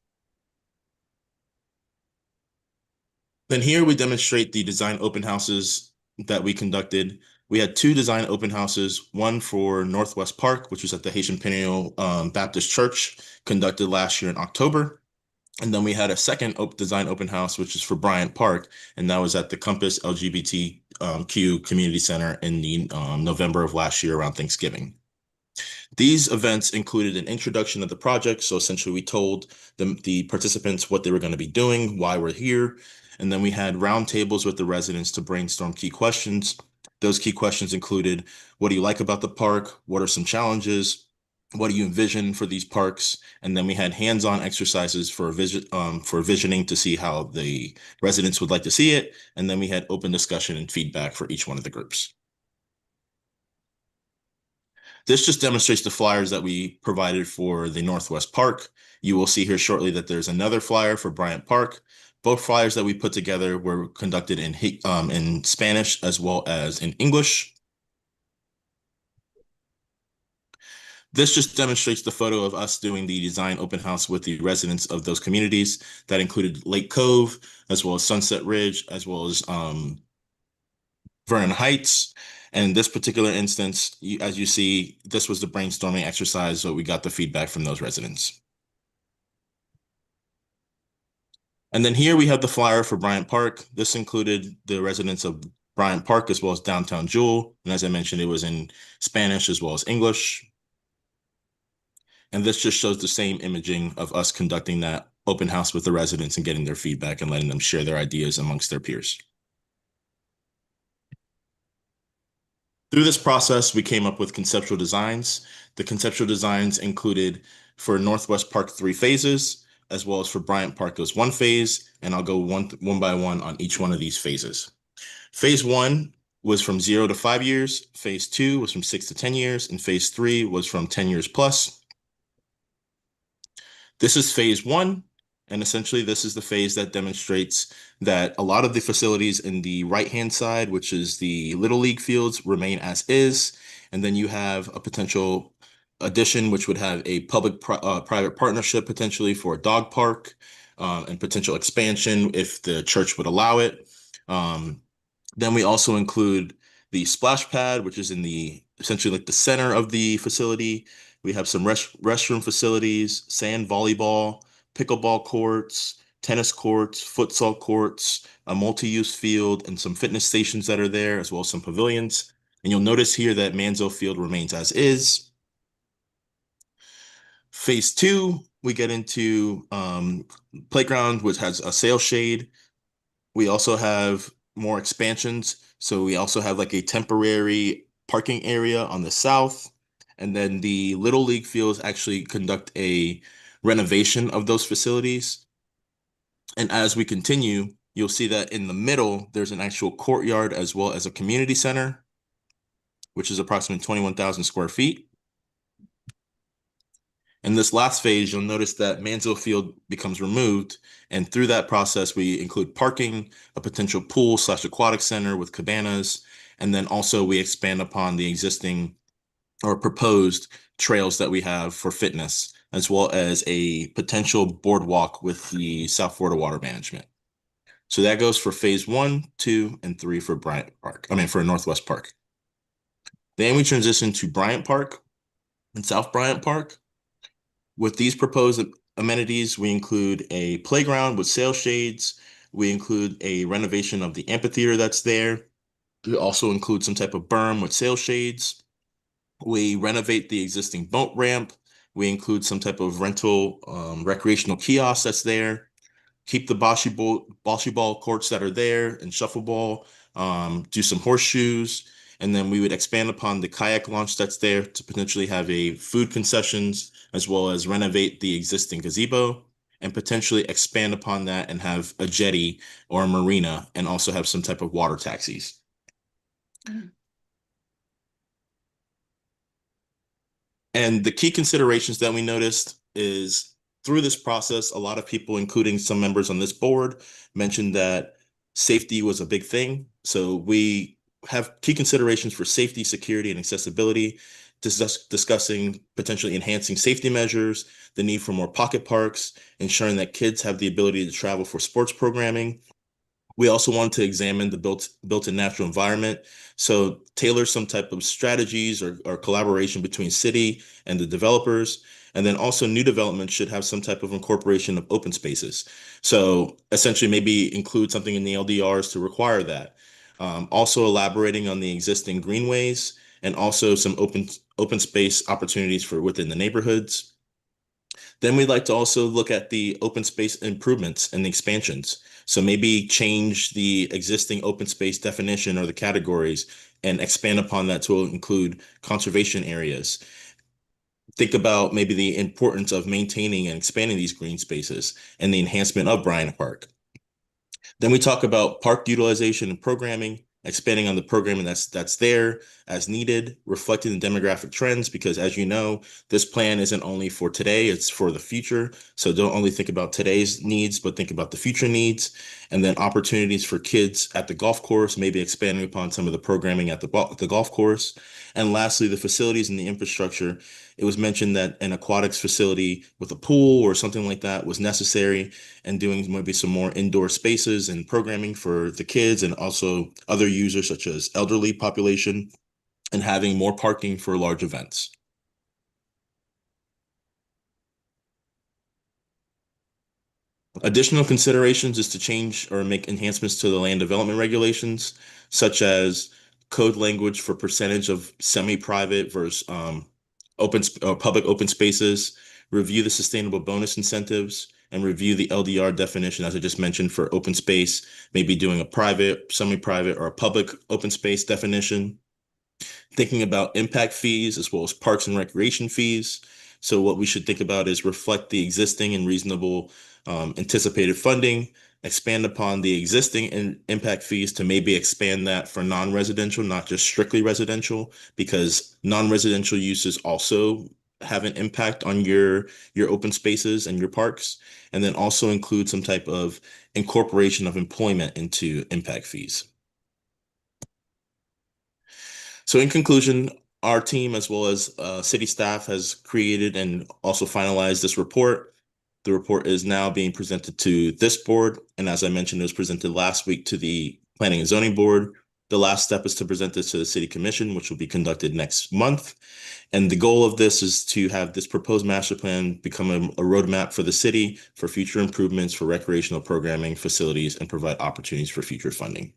Then here we demonstrate the design open houses that we conducted. We had 2 design open houses, one for Northwest Park, which was at the Haitian Peniel Baptist Church, conducted last year in October. And then we had a second design open house, which is for Bryant Park, and that was at the Compass LGBTQ Community Center in the November of last year around Thanksgiving. These events included an introduction of the project. So essentially we told the participants what they were going to be doing, why we're here. And then we had roundtables with the residents to brainstorm key questions. Those key questions included, what do you like about the park? What are some challenges? What do you envision for these parks? And then we had hands-on exercises for visioning to see how the residents would like to see it. And then we had open discussion and feedback for each one of the groups. This just demonstrates the flyers that we provided for the Northwest Park. You will see here shortly that there's another flyer for Bryant Park. Both flyers that we put together were conducted in Spanish as well as in English. This just demonstrates the photo of us doing the design open house with the residents of those communities. That included Lake Cove, as well as Sunset Ridge, as well as Vernon Heights. And in this particular instance, as you see, this was the brainstorming exercise, so we got the feedback from those residents. And then here we have the flyer for Bryant Park. This included the residents of Bryant Park as well as downtown Jewel. And as I mentioned, it was in Spanish as well as English. And this just shows the same imaging of us conducting that open house with the residents and getting their feedback and letting them share their ideas amongst their peers. Through this process, we came up with conceptual designs. The conceptual designs included for Northwest Park 3 phases, as well as for Bryant Park, it was 1 phase, and I'll go one by one on each one of these phases. Phase 1 was from 0 to 5 years, phase 2 was from 6 to 10 years, and phase 3 was from 10 years plus. This is phase 1, and essentially this is the phase that demonstrates that a lot of the facilities in the right-hand side, which is the Little League fields, remain as is, and then you have a potential addition, which would have a public-private partnership potentially for a dog park, and potential expansion if the church would allow it. Then we also include the splash pad, which is in the essentially like the center of the facility. We have some restroom facilities, sand volleyball, pickleball courts, tennis courts, futsal courts, a multi-use field, and some fitness stations that are there, as well as some pavilions. And you'll notice here that Manzo Field remains as is. Phase 2, we get into playground, which has a sail shade. We also have more expansions. So we also have like a temporary parking area on the south. And then the Little League fields actually conduct a renovation of those facilities. And as we continue, you'll see that in the middle, there's an actual courtyard as well as a community center, which is approximately 21,000 square feet. In this last phase, you'll notice that Manzo Field becomes removed. And through that process, we include parking, a potential pool/aquatic center with cabanas. And then also we expand upon the existing or proposed trails that we have for fitness, as well as a potential boardwalk with the South Florida Water Management. So that goes for phase 1, 2, and 3 for for Northwest Park. Then we transition to Bryant Park and South Bryant Park. With these proposed amenities, we include a playground with sail shades. We include a renovation of the amphitheater that's there. We also include some type of berm with sail shades. We renovate the existing boat ramp. We include some type of rental recreational kiosk that's there. Keep the bocce ball courts that are there and shuffleball. Do some horseshoes. And then we would expand upon the kayak launch that's there to potentially have a food concessions, as well as renovate the existing gazebo and potentially expand upon that and have a jetty or a marina and also have some type of water taxis. And the key considerations that we noticed is through this process, a lot of people, including some members on this board, mentioned that safety was a big thing. So we have key considerations for safety, security, and accessibility, discussing potentially enhancing safety measures, the need for more pocket parks, ensuring that kids have the ability to travel for sports programming. We also wanted to examine the built-in natural environment, so tailor some type of strategies or collaboration between city and the developers. And then also new development should have some type of incorporation of open spaces. So essentially maybe include something in the LDRs to require that. Also elaborating on the existing greenways and also some open space opportunities for within the neighborhoods. Then we'd like to also look at the open space improvements and the expansions. So maybe change the existing open space definition or the categories and expand upon that to include conservation areas. Think about maybe the importance of maintaining and expanding these green spaces and the enhancement of Bryant Park. Then we talk about park utilization and programming, expanding on the programming that's there as needed, reflecting the demographic trends, because as you know, this plan isn't only for today, it's for the future. So don't only think about today's needs, but think about the future needs. And then opportunities for kids at the golf course, maybe expanding upon some of the programming at the golf course. And lastly, the facilities and the infrastructure. It was mentioned that an aquatics facility with a pool or something like that was necessary, and doing maybe some more indoor spaces and programming for the kids and also other users such as elderly population, and having more parking for large events. Additional considerations is to change or make enhancements to the land development regulations, such as code language for percentage of semi-private versus public open spaces, review the sustainable bonus incentives, and review the LDR definition, as I just mentioned, for open space, maybe doing a private, semi-private, or a public open space definition. Thinking about impact fees as well as parks and recreation fees. So what we should think about is reflect the existing and reasonable anticipated funding, expand upon the existing impact fees to maybe expand that for non-residential, not just strictly residential, because non-residential uses also have an impact on your open spaces and your parks, and then also include some type of incorporation of employment into impact fees. So in conclusion, our team as well as city staff has created and also finalized this report. The report is now being presented to this board, and as I mentioned, it was presented last week to the Planning and Zoning Board. The last step is to present this to the City Commission, which will be conducted next month. And the goal of this is to have this proposed master plan become a roadmap for the city for future improvements for recreational programming, facilities, and provide opportunities for future funding.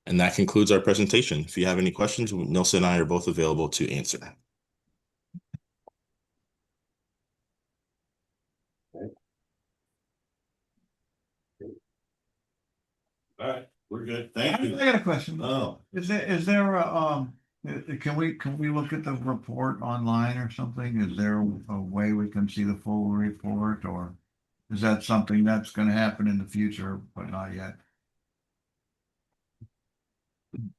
And that concludes our presentation. If you have any questions, Nilsa and I are both available to answer. All right, we're good. Thank you. I got a question. Oh, Is there a, can we look at the report online or something? Is there a way we can see the full report, or is that something that's gonna happen in the future, but not yet?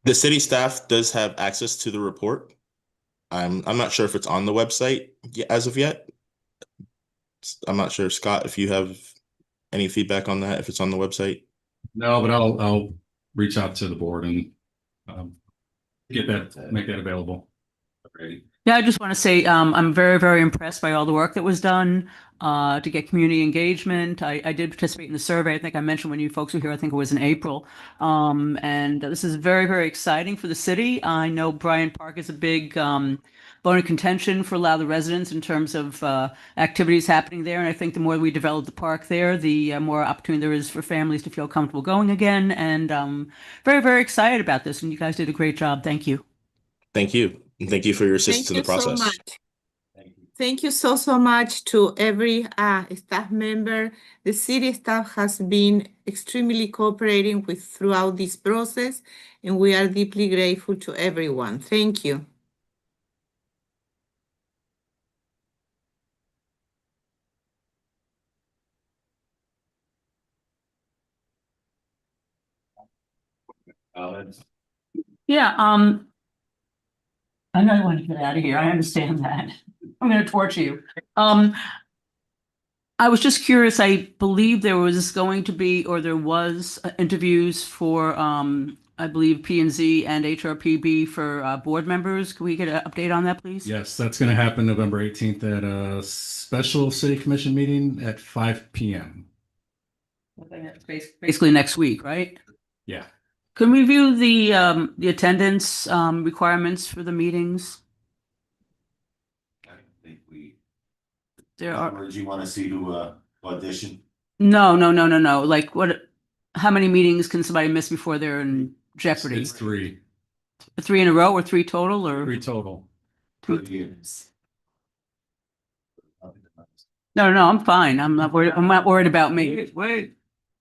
The city staff does have access to the report. I'm not sure if it's on the website as of yet. I'm not sure, Scott, if you have any feedback on that, if it's on the website. No, but I'll reach out to the board and make that available. Great. Yeah, I just want to say I'm very, very impressed by all the work that was done to get community engagement. I did participate in the survey. I think I mentioned when you folks were here, I think it was in April. And this is very, very exciting for the city. I know Bryant Park is a big bone of contention for a lot of the residents in terms of activities happening there. And I think the more we develop the park there, the more opportunity there is for families to feel comfortable going again. And very, very excited about this. And you guys did a great job. Thank you. Thank you. And thank you for your assistance in the process. Thank you so much. Thank you so much to every staff member. The city staff has been extremely cooperating throughout this process, and we are deeply grateful to everyone. Thank you. Yeah, I know you want to get out of here. I understand that. I'm going to torture you. I was just curious. I believe there was going to be, or there was interviews for, I believe P&Z and Hrpb for board members. Can we get an update on that, please? Yes, that's going to happen November 18th at a special city commission meeting at 5 p.m. Basically next week, right? Yeah. Can we review the attendance requirements for the meetings? I think There are. Or do you want to see to audition? No. Like how many meetings can somebody miss before they're in jeopardy? It's 3. 3 in a row or 3 total or? 3 total. 3 years. No, I'm fine. I'm not worried about me. Wait,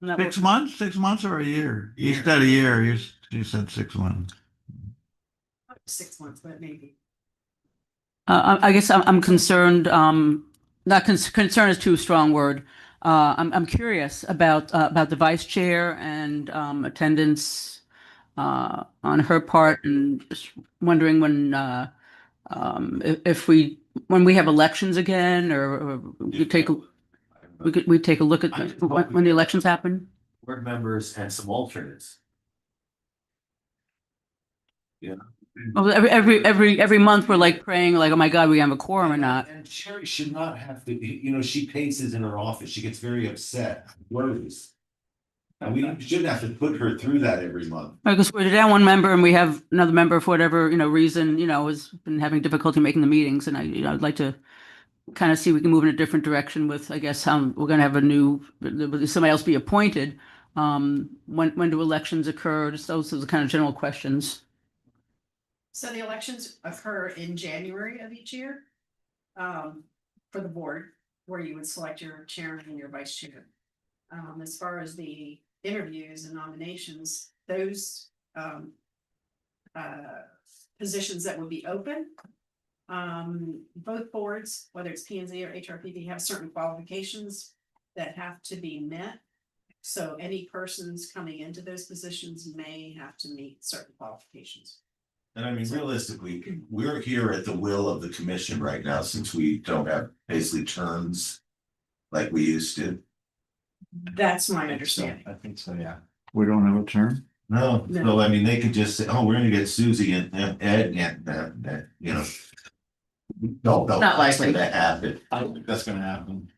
I'm not 6 months, 6 months or a year? You said a year, you said 6 months. 6 months, but maybe. I guess I'm concerned, not concern is too strong word. I'm curious about the vice chair and attendance on her part, and just wondering if when we have elections again, or we take a look at when the elections happen. Board members and some alternates. Yeah. Well, every month we're like praying, like, oh my God, we have a quorum or not. And Sherry should not have to, she paces in her office. She gets very upset, worries. And we shouldn't have to put her through that every month. Because we're down one member and we have another member for whatever, reason, has been having difficulty making the meetings. And I'd like to kind of see if we can move in a different direction with, I guess, we're going to have somebody else be appointed. When do elections occur? Just those are the kind of general questions. So the elections occur in January of each year. For the board, where you would select your chairman and your vice chair. As far as the interviews and nominations, those positions that would be open. Both boards, whether it's P and Z or HRPB, have certain qualifications that have to be met. So any persons coming into those positions may have to meet certain qualifications. And I mean, realistically, we're here at the will of the commission right now, since we don't have basically terms like we used to. That's my understanding. I think so, yeah. We don't have a term? No, so I mean, they could just say, oh, we're gonna get Susie and Ed and that, No, Not likely. That happen. I don't think that's gonna happen.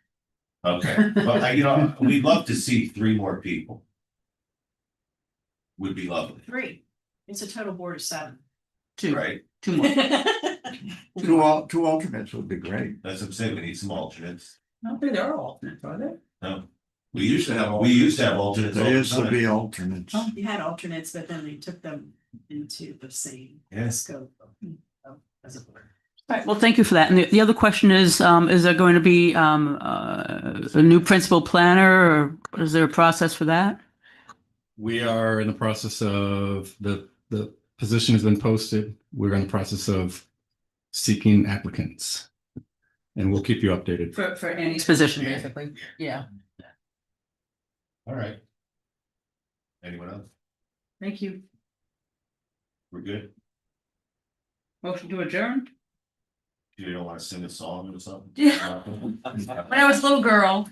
Okay, but we'd love to see 3 more people. Would be lovely, 3. It's a total board of 7. 2, right? 2 more. Two alternates would be great. That's what I'm saying, we need some alternates. I don't think they're all alternates, are they? No, we used to have alternates. all There the used to time. be alternates. You had alternates, but then they took them into the same Yes. scope as a board. All right, well, thank you for that. And the other question is there going to be a new principal planner, or is there a process for that? We are in the process of the position has been posted. We're in the process of seeking applicants. And we'll keep you updated. For Annie's position, basically. Yeah. All right. Anyone else? Thank you. We're good? Motion to adjourn? You don't want to sing a song or something? Yeah. When I was a little girl.